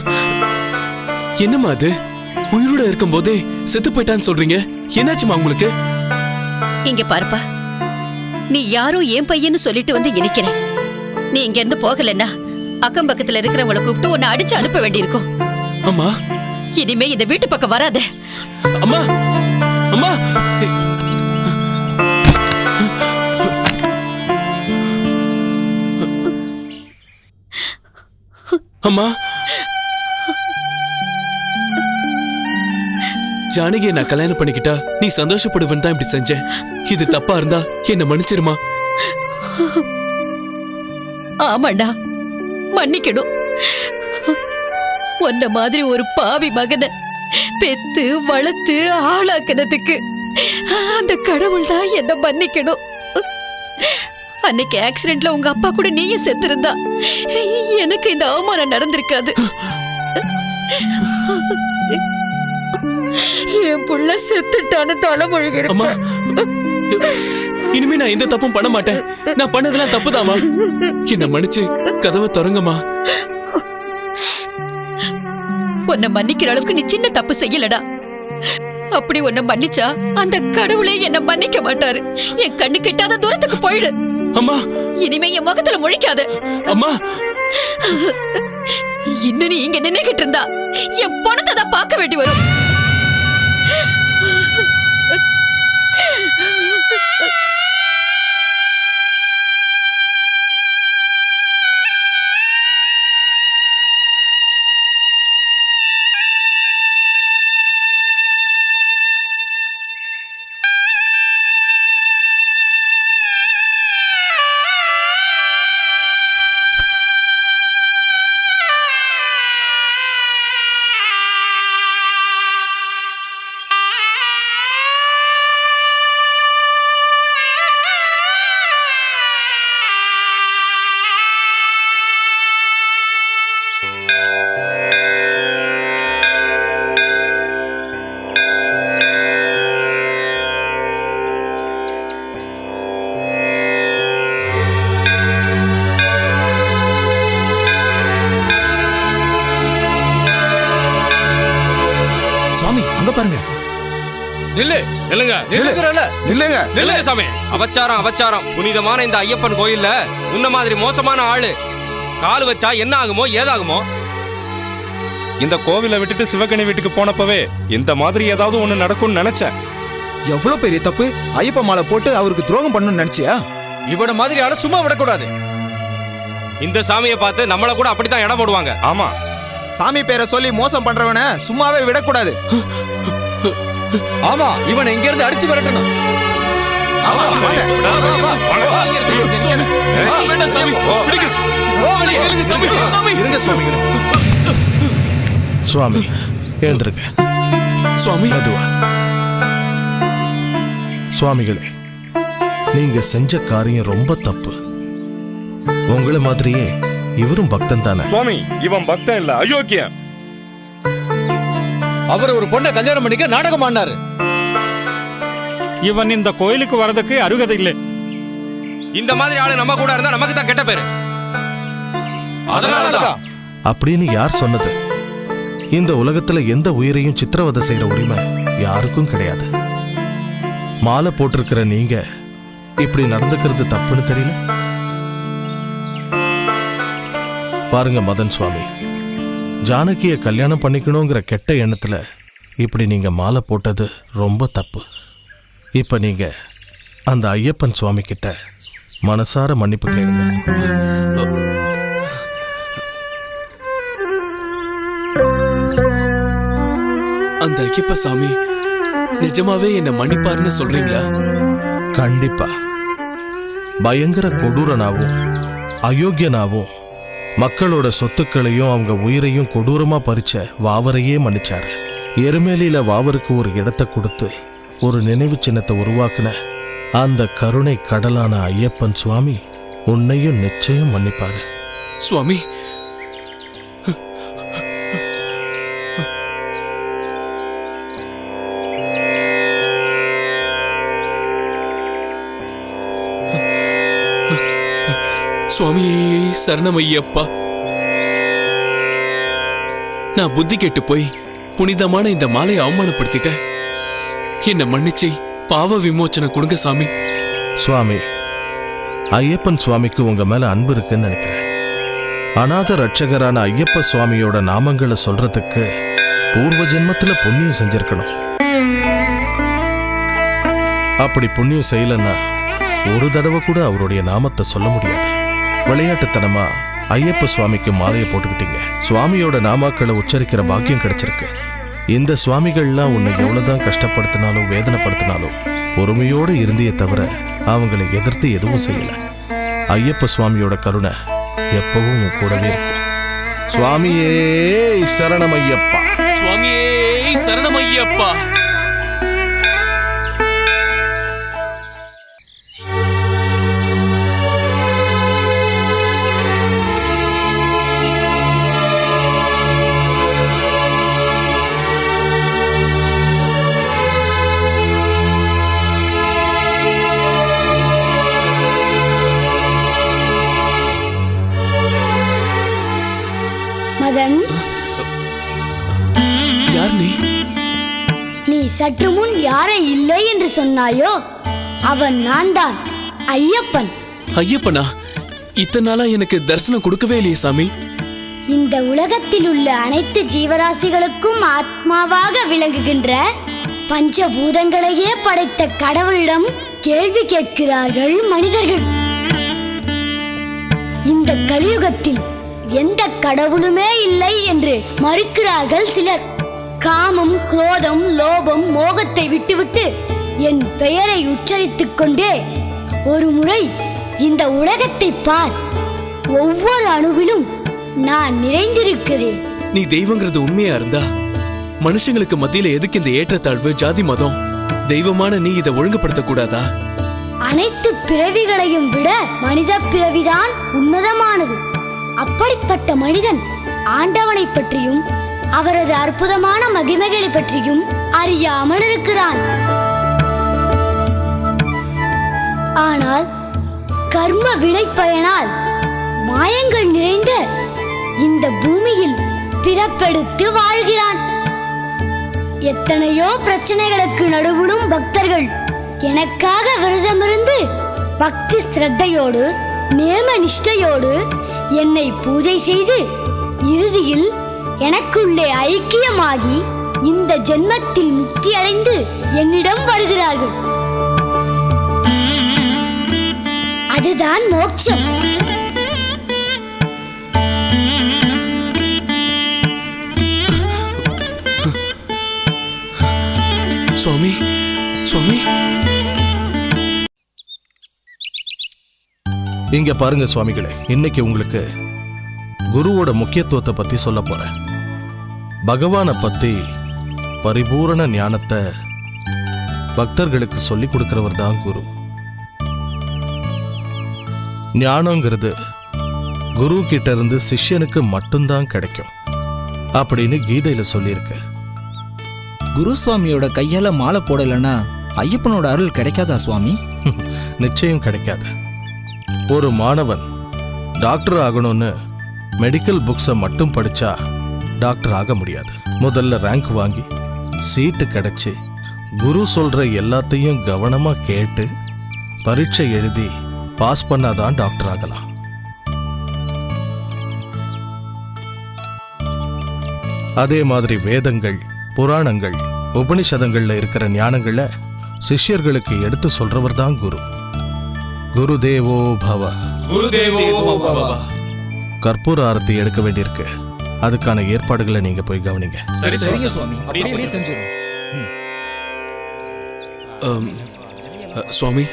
என்னம்மா அது? உயிரோட இருக்கும் போதே செத்து போயிட்டான்னு சொல்றீங்க, என்னாச்சுமா உங்களுக்கு? இங்க பாருப்பா, நீ யாரோ என் பையன்னு சொல்லிட்டு வந்து இணைக்கிறேன். நீ இங்க இருந்து போகலன்னா அக்கம் பக்கத்துல இருக்கிறவங்களை கூப்பிட்டு உன்னை அடிச்சு அனுப்ப வேண்டியிருக்கும். அம்மா, இனிமே இந்த வீட்டு பக்கம் வராத. அம்மா, அம்மா, அம்மா. ஜானகியை நான் கல்யாணம் பண்ணிக்கிட்டா நீ சந்தோஷப்படுவன் தான் இப்படி செஞ்சேன். இது தப்பா இருந்தா என்ன மன்னிச்சிருமா. ஆமாண்டா, மன்னிக்கணும். உன்ன மாதிரி ஒரு பாவி மகனை பெத்து வளர்த்து ஆளாக்குனதுக்கு அந்த கடவுள் தான் என்ன மன்னிக்கணும். அன்னைக்கு ஆக்சிடென்ட்ல உங்க அப்பா கூட நீயும் செத்திருந்தா எனக்கு இந்த அவமானம் நடந்திருக்காது. என் புள்ள செத்துட்டான்னு தலைமொழிகிறேன். அம்மா, இனிமே நான் எந்த தப்பும் பண்ண மாட்டேன். நான் பண்ணதெல்லாம் தப்புதாமா. என்ன மன்னிச்சு கதவை திறங்கம்மா. உன்னை மன்னிக்கிற அளவுக்கு நீ சின்ன தப்பு செய்யலடா. அப்படி உன்னை மன்னிச்சா அந்த கடவுளே என்ன மன்னிக்க மாட்டாரு. என் கண்ணு கெட்டாத தூரத்துக்கு போயிடு. அம்மா, இனிமே என் முகத்துல முழிக்காத. அம்மா, இன்னும் நீ இங்க நின்னுகிட்டு இருந்தா என் பணத்தை தான் பார்க்க வேண்டி வரும். பாருங்க. நில்லு, நில்லுங்க, நில்லுங்கறல, நில்லுங்க, நில்லுங்க சாமி. அவச்சாரம், அவச்சாரம். புனிதமான இந்த ஐயப்பன் கோயில்ல உன்ன மாதிரி மோசமான ஆளு கால் வச்சா என்ன ஆகுமோ ஏதாகுமோ. இந்த கோவிலை விட்டுட்டு சிவகணி வீட்டுக்கு போனப்பவே இந்த மாதிரி ஏதாவது ஒண்ணு நடக்கும்னு நினைச்சேன். எவ்வளவு பெரிய தப்பு. ஐயப்ப மாலை போட்டு அவருக்கு துரோகம் பண்ணணும்னு நினைச்சியா? இவன மாதிரி ஆள சும்மா விடக்கூடாது. இந்த சாமியை பார்த்து நம்மள கூட அப்படித்தான் இடம் போடுவாங்க. ஆமா, சாமி பேரை சொல்லி மோசம் பண்றவன சும்மாவே விடக்கூடாது. ஆமா, இவனை இங்க இருந்து அடிச்சு விரட்டணும். சுவாமி எழுந்திருங்க. சுவாமி, மெதுவா. சுவாமிகளே, நீங்க செஞ்ச காரியம் ரொம்ப தப்பு. உங்களை மாதிரியே இவரும் பக்தன் தானே? சுவாமி, இவன் பக்தன் இல்ல, அயோக்கியன். அவர் ஒரு பொண்ணை கல்யாணம் பண்ணிக்க நாடகம் ஆடினாரு. இவன் இந்த கோயிலுக்கு வரதுக்கு அருகதை இல்லை. இந்த மாதிரி ஆளு நம்ம கூட இருந்தா நமக்கு தான் கெட்ட பேரு. அதனாலதான். அப்படின்னு யார் சொன்னது? இந்த உலகத்துல எந்த உயிரையும் சித்திரவதை செய்யற உரிமை யாருக்கும் கிடையாது. மாலை போட்டிருக்கிற நீங்க இப்படி நடந்துக்கிறது தப்புன்னு தெரியல? பாருங்க மதன் சுவாமி, ஜானகிய கல்யாணம் பண்ணிக்கணுங்கிற கெட்ட எண்ணத்துல இப்படி நீங்க மாலை போட்டது ரொம்ப தப்பு. இப்ப நீங்க அந்த ஐயப்பன் சுவாமி கிட்ட மனசார மன்னிப்பு கேளுங்க. அந்த ஐயப்ப சாமி நிஜமாவே என்ன மன்னிப்பாருன்னு சொல்றீங்களா? கண்டிப்பா. பயங்கர கொடூரனாவும் அயோக்கியனாவும் மக்களோட சொத்துக்களையும் அவங்க உயிரையும் கொடூரமா பறிச்ச வாவரையே மன்னிச்சாரு. எருமேலியில வாவருக்கு ஒரு இடத்தை கொடுத்து ஒரு நினைவு சின்னத்தை உருவாக்குன அந்த கருணை கடலான ஐயப்பன் சுவாமி உன்னையும் நிச்சயம் மன்னிப்பாரு. சுவாமி, சுவாமி சரணமையப்பா. நான் புத்தி கெட்டு போய் புனிதமான இந்த மாலையை அவமானப்படுத்திட்டேன். என்ன மன்னிச்சு பாவ விமோச்சனம் கொடுங்க சாமி. சுவாமி, ஐயப்பன் சுவாமிக்கு உங்க மேல அன்பு இருக்குன்னு நினைக்கிறேன். அநாத ரட்சகரான ஐயப்ப சுவாமியோட நாமங்களை சொல்றதுக்கு பூர்வ ஜென்மத்துல புண்ணியம் செஞ்சிருக்கணும். அப்படி புண்ணியம் செய்யலன்னா ஒரு தடவை கூட அவருடைய நாமத்தை சொல்ல முடியாது. விளையாட்டுத்தனமா ஐயப்ப சுவாமிக்கு மாலையை போட்டுக்கிட்டீங்க. சுவாமியோட நாமாக்களை உச்சரிக்கிற பாக்கியம் கிடைச்சிருக்கு. இந்த சுவாமிகள்லாம் உன்னை எவ்வளவுதான் கஷ்டப்படுத்தினாலும் வேதனைப்படுத்தினாலும் பொறுமையோடு இருந்தியே தவிர அவங்களை எதிர்த்து எதுவும் செய்யல. ஐயப்ப சுவாமியோட கருணை எப்பவும் உன் கூடவே இருக்கும். சுவாமியே சரணம் ஐயப்பா. சுவாமியே சரணமையப்பா. மதன், யார் நீ? நீ சற்று முன் யாரை இல்லை என்று சொன்னாயோ அவன் நான் தான், ஐயப்பன். ஐயப்பனா? இத்தனை நாளா எனக்கு தரிசனம் கொடுக்கவே இல்லையே சாமி. இந்த உலகத்தில் உள்ள அனைத்து ஜீவராசிகளுக்கும் ஆத்மாவாக விளங்குகின்ற பஞ்சபூதங்களையே படைத்த கடவுளிடம் கேள்வி கேட்கிறார்கள் மனிதர்கள். இந்த கலியுகத்தில் எந்த கடவுளுமே இல்லை என்று மறுக்கிறார்கள் சிலர். காமம், குரோதம், லோபம், மோகத்தை விட்டுவிட்டு என் பெயரை உச்சரித்துக் கொண்டே ஒரு முறை இந்த உலகத்தை பார். ஒவ்வொரு அணுவிலும் நான் நிறைந்திருக்கிறேன். நீ தெய்வங்கிறது உண்மையா இருந்தா மனுஷங்களுக்கு மத்தியில எதுக்கு இந்த ஏற்றத்தாழ்வு, ஜாதி, மதம்? தெய்வமான நீ இதை ஒழுங்குபடுத்த கூடாதா? அனைத்து பிறவிகளையும் விட மனித பிறவிதான் உன்னதமானது. அப்படிப்பட்ட மனிதன் ஆண்டவனை பற்றியும் அவரது அற்புதமான மகிமைகளை பற்றியும் அறியாமல் இருக்கிறான். ஆனால் கர்ம வினை பயனால் மாயங்கள் நிறைந்த இந்த பூமியில் பிறப்பெடுத்து வாழ்கிறான். எத்தனையோ பிரச்சனைகளுக்கு நடுவிலும் பக்தர்கள் எனக்காக விரதமிருந்து பக்தி சிரத்தையோடு நேம நிஷ்டையோடு என்னை பூஜை செய்து இறுதியில் எனக்குள்ளே ஐக்கியமாகி இந்த ஜென்மத்தில் முக்தி அடைந்து என்னிடம் வருகிறார்கள். அதுதான் மோட்சம். சுவாமி, சுவாமி. இங்க பாருங்க சுவாமிகளே, இன்னைக்கு உங்களுக்கு குருவோட முக்கியத்துவத்தை பத்தி சொல்ல போறேன். பகவானை பத்தி பரிபூரண ஞானத்தை பக்தர்களுக்கு சொல்லி கொடுக்கிறவர் தான் குரு. ஞானங்கிறது குரு கிட்ட இருந்து சிஷ்யனுக்கு மட்டும்தான் கிடைக்கும் அப்படின்னு கீதையில சொல்லியிருக்கு. குரு சுவாமியோட கையால மாலை போடலைன்னா ஐயப்பனோட அருள் கிடைக்காதா சுவாமி? நிச்சயம் கிடைக்காது. ஒரு மாணவன் டாக்டர் ஆகணும்னு மெடிக்கல் புக்ஸை மட்டும் படிச்சா டாக்டர் ஆக முடியாது. முதல்ல ரேங்க் வாங்கி சீட்டு கிடைச்சி குரு சொல்ற எல்லாத்தையும் கவனமா கேட்டு பரீட்சை எழுதி பாஸ் பண்ணாதான் டாக்டர் ஆகலாம். அதே மாதிரி வேதங்கள், புராணங்கள், உபனிஷதங்கள்ல இருக்கிற ஞானங்களை சிஷ்யர்களுக்கு எடுத்து சொல்றவர் தான் குரு. குருதேவோ பவ. குருதேவோ பவ. கற்பூர ஆரத்தி எடுக்க வேண்டியிருக்கு. அதுக்கான ஏற்பாடுகளை நீங்க போய் கவனிங்க. சரிங்க சுவாமி, அப்படியே செஞ்சிடும். சுவாமி.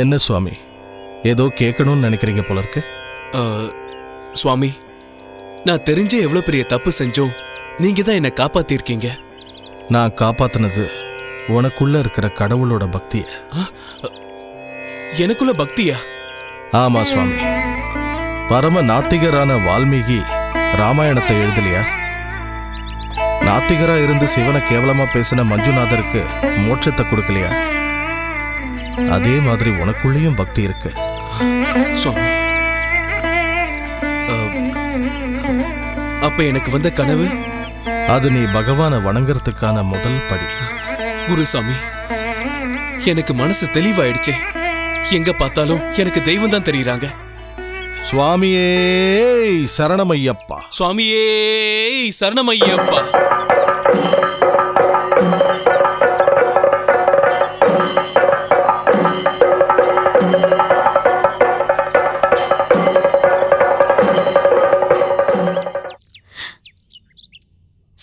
என்ன சுவாமி, ஏதோ கேட்கணும்னு நினைக்கிறீங்க போல இருக்கு. சுவாமி, நான் தெரிஞ்ச எவ்வளவு பெரிய தப்பு செஞ்சோம், நீங்க தான் என்னை காப்பாத்திருக்கீங்க. நான் காப்பாத்தினது உனக்குள்ள இருக்கிற கடவுளோட பக்திய. எனக்குள்ள பக்தியா? ஆமா சுவாமி. பரம நாத்திகரான வால்மீகி ராமாயணத்தை எழுதலையா? நாத்திகரா இருந்து சிவனை கேவலமா பேசின மஞ்சுநாதருக்கு மோட்சத்தை கொடுக்கலையா? அதே மாதிரி உனக்குள்ளேயும் பக்தி இருக்கு சுவாமி. அப்ப எனக்கு வந்த கனவு? அது நீ பகவானை வணங்குறதுக்கான முதல் படி. குருசாமி, எனக்கு மனசு தெளிவாயிடுச்சே. எங்க பார்த்தாலும் எனக்கு தெய்வம் தான் தெரியுறாங்க. சுவாமியே சரணமையப்பா. சுவாமியே சரணமையப்பா.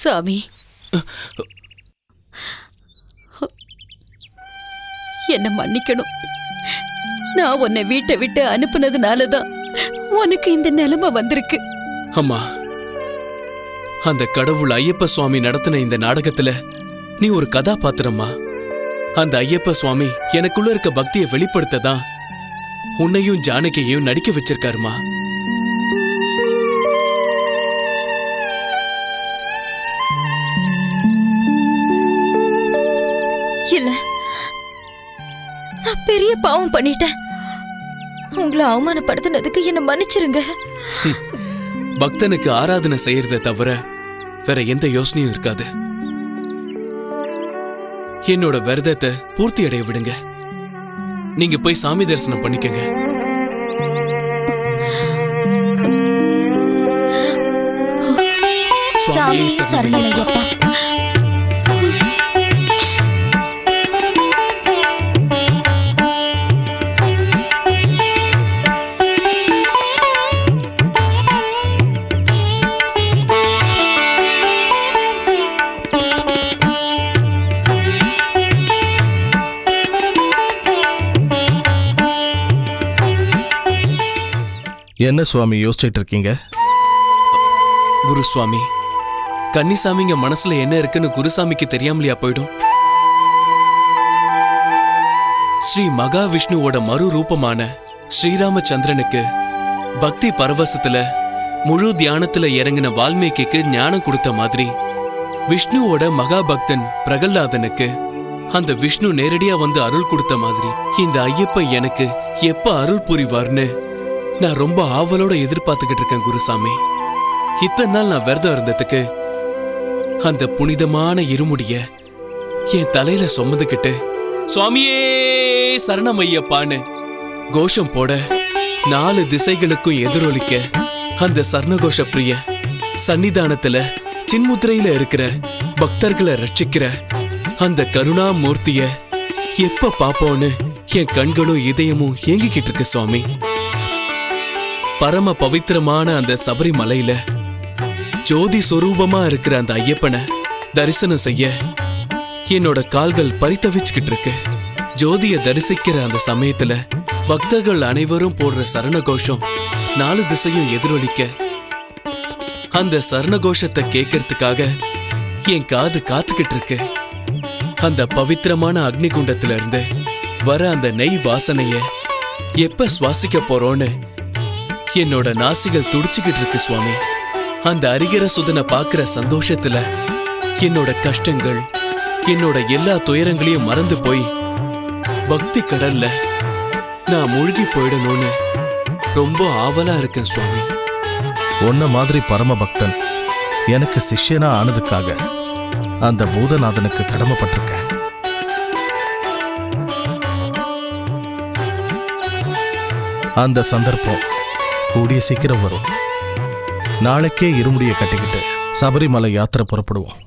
சாமி, என்ன மன்னிக்கணும். நான் உன்னை வீட்டை விட்டு அனுப்புனதுனாலதான் உனக்கு இந்த நிலைமை வந்திருக்கு. அம்மா, அந்த கடவுள் ஐயப்ப சுவாமி நடத்தின இந்த நாடகத்துல நீ ஒரு கதாபாத்திரமா. அந்த ஐயப்ப சுவாமி எனக்குள்ள இருக்க பக்தியை வெளிப்படுத்ததான் உன்னையும் ஜானகியையும் நடிக்க வச்சிருக்காருமா. இல்ல, நான் பெரிய பாவம் பண்ணிட்டேன். உங்களை அவமானப்படுத்தினதுக்கு என்ன மன்னிச்சிருங்க. பக்தனுக்கு ஆராதனை செய்யறதை தவிர வேற எந்த யோசனையும் இருக்காது. என்னோட விரதத்தை பூர்த்தி அடைய விடுங்க. நீங்க போய் சாமி தரிசனம் பண்ணிக்கங்க. சாமி சரணமையப்பா. என்ன சுவாமி யோசிச்சுட்டு இருக்கீங்க? குருசுவாமி, கன்னிசாமிங்க மனசுல என்ன இருக்குன்னு குருசாமிக்கு தெரியாமலையா போயிடும்? ஸ்ரீ மகாவிஷ்ணுவோட மறு ரூபமான ஸ்ரீராமச்சந்திரனுக்கு பக்தி பரவசத்துல முழு தியானத்துல இறங்கின வால்மீகிக்கு ஞானம் கொடுத்த மாதிரி விஷ்ணுவோட மகாபக்தன் பிரகல்லாதனுக்கு அந்த விஷ்ணு நேரடியா வந்து அருள் கொடுத்த மாதிரி இந்த ஐயப்பன் எனக்கு எப்ப அருள் புரிவார்னு நான் ரொம்ப ஆவலோட எதிர்பார்த்துக்கிட்டு இருக்கேன் குருசாமி. இத்தனை நாள் நான் விரதம் இருந்ததுக்கு அந்த புனிதமான இருமுடிய என் தலையில சுமந்துக்கிட்டு சுவாமியே சரணமையப்பான்னு கோஷம் போட 4 திசைகளுக்கும் எதிரொலிக்க அந்த சரணகோஷ பிரிய சன்னிதானத்துல சின்முத்திரையில இருக்கிற பக்தர்களை ரட்சிக்கிற அந்த கருணாமூர்த்திய எப்ப பாப்போன்னு என் கண்களும் இதயமும் ஏங்கிக்கிட்டு இருக்கு சுவாமி. பரம பவித்திரமான அந்த சபரிமலையில ஜோதி சொரூபமா இருக்கிற அந்த ஐயப்பனை தரிசனம் செய்ய என்னோட கால்கள் பரிதவிச்சுக்கிட்டு இருக்கு. ஜோதிய தரிசிக்கிற அந்த சமயத்துல பக்தர்கள் அனைவரும் போடுற சரணகோஷம் 4 திசையும் எதிரொலிக்க அந்த சரணகோஷத்தை கேட்கறதுக்காக என் காது காத்துக்கிட்டு இருக்கு. அந்த பவித்திரமான அக்னி குண்டத்துல இருந்து வர அந்த நெய் வாசனைய எப்ப சுவாசிக்க போறோன்னு என்னோட நாசிகள் துடிச்சுக்கிட்டு இருக்கு சுவாமி. அந்த அரிகர சுதனை பாக்குற சந்தோஷத்துல என்னோட கஷ்டங்கள் என்னோட எல்லா துயரங்களையும் மறந்து போய் பக்தி கடல்ல நான் மூழ்கி போயிடணும்னு ரொம்ப ஆவலா இருக்கேன் சுவாமி. உன்ன மாதிரி பரம பக்தன் எனக்கு சிஷ்யனா ஆனதுக்காக அந்த பூதநாதனுக்கு கடமைப்பட்டிருக்கேன். அந்த சந்தர்ப்பம் கூடிய சீக்கிரம் வரும். நாளைக்கே இருமுடியை கட்டிக்கிட்டு சபரிமலை யாத்திரை புறப்படுவோம்.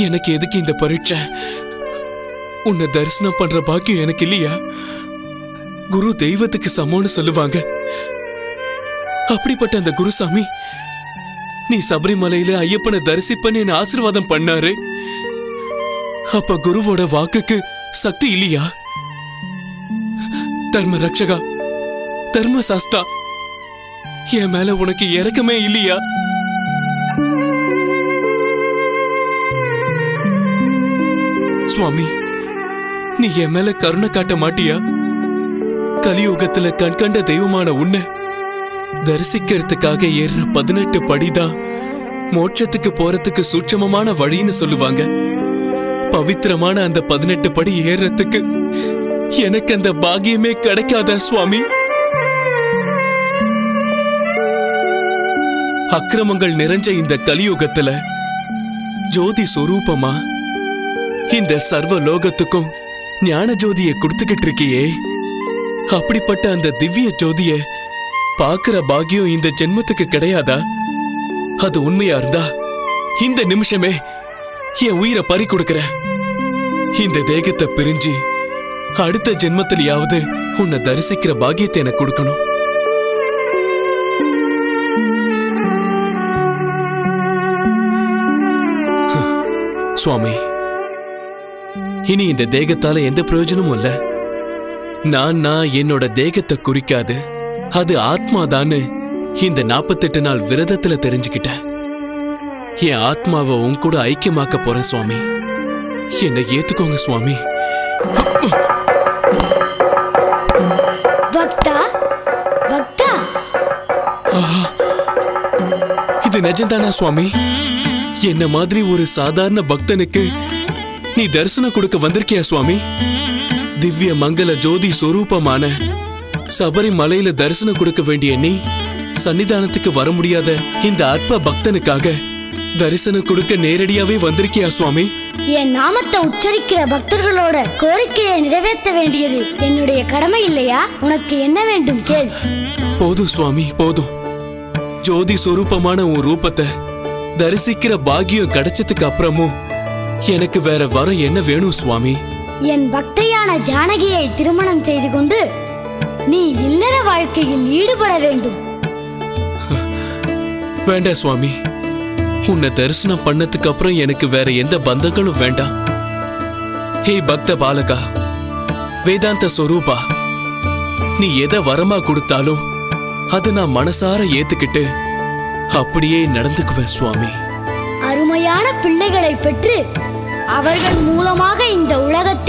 எனக்கு எதுக்கு இந்த பரீட்சை? உன்னை தரிசனம் பண்ற பாக்கியம் எனக்கு இல்லையா? குரு தெய்வத்துக்கு சமம்னு சொல்லுவாங்க. அப்படிப்பட்ட அந்த குருசாமி நீ சபரிமலையில ஐயப்பனை தரிசிப்பன்னு என்ன ஆசீர்வாதம் பண்ணாரு. அப்ப குருவோட வாக்குக்கு சக்தி இல்லையா? தர்ம ரக்ஷகா, தர்ம சாஸ்தா, என் மேல உனக்கு இரக்கமே இல்லையா? சுவாமி, நீ என் மேல கருணை காட்ட மாட்டியா? கலியுகத்துல கண்கண்ட தெய்வமான உன்னை தரிசிக்கிறதுக்காக ஏறுற 18 படிதான் மோட்சத்துக்கு போறதுக்கு சூட்சமமான வழின்னு சொல்லுவாங்க. பவித்திரமான அந்த 18 படி ஏறுறதுக்கு எனக்கு அந்த பாக்கியமே கிடைக்காதா சுவாமி? அக்கிரமங்கள் நிறைஞ்ச இந்த கலியுகத்துல ஜோதி சொரூபமா இந்த சர்வ லோகத்துக்கும் ஞான ஜோதியை கொடுத்துக்கிட்டு இருக்கியே, அப்படிப்பட்ட அந்த திவ்ய ஜோதிய பாக்குற பாக்கியம் இந்த ஜென்மத்துக்கு கிடையாதா? அது உண்மையா இருந்தா இந்த நிமிஷமே என் உயிரை பறி கொடுக்கிற. இந்த தேகத்தை பிரிஞ்சு அடுத்த ஜென்மத்திலேயாவது உன்னை தரிசிக்கிற பாக்கியத்தை எனக்கு கொடுக்கணும். சுவாமி, இனி இந்த தேகத்தால எந்த பிரயோஜனமும் இல்ல. நான் என்னோட தேகத்தை குறிக்காது, அது ஆத்மாதான்னு இந்த 48 நாள் விரதத்துல தெரிஞ்சுக்கிட்டேன். என் ஆத்மாவை உன் கூட ஐக்கியமாக்க போறேன் சுவாமி. என்னை ஏத்துக்கோங்க சுவாமி. பக்தா, பக்தா, இது நிஜம்தானா சுவாமி? என்ன மாதிரி ஒரு சாதாரண பக்தனுக்கு நீ தரிசனம் கொடுக்க வந்திருக்கியா சுவாமி? திவ்ய மங்கள ஜோதி சொரூபமான சபரிமலையில தரிசனம் கொடுக்க வேண்டிய நீ சன்னிதானத்துக்கு வர முடியாத இந்த அற்ப பக்தனுக்காக தரிசனம் கொடுக்க நேரடியாவே வந்திருக்கியா சுவாமி? என் நாமத்தை உச்சரிக்கிற பக்தர்களோட கோரிக்கையை நிறைவேற்ற வேண்டியது என்னுடைய கடமை இல்லையா? உனக்கு என்ன வேண்டும் கேள். போதும் சுவாமி, போதும். ஜோதி சொரூபமான உன் ரூபத்தை தரிசிக்கிற பாக்கியம் கிடைச்சதுக்கு அப்புறமும் எனக்கு வேற வரம் என்ன வேணும் சுவாமி? என் பக்தையான ஜானகியை திருமணம் செய்து கொண்டு நீ இல்லற வாழ்க்கையில் ஈடுபட வேண்டும். வேண்டாம் சுவாமி, உன்னை தரிசனம் பண்ணதுக்கு அப்புறம் எனக்கு வேற எந்த பந்தங்களும் வேண்டாம். ஹே பக்த பாலகா, வேதாந்த சொரூபா, நீ எதை வரமா கொடுத்தாலும் அதை நான் மனசார ஏத்துக்கிட்டு அப்படியே நடந்துக்குவேன் சுவாமி. அருமையான பிள்ளைகளை பெற்று அவர்கள் மூலமாக இந்த உலகத்தில்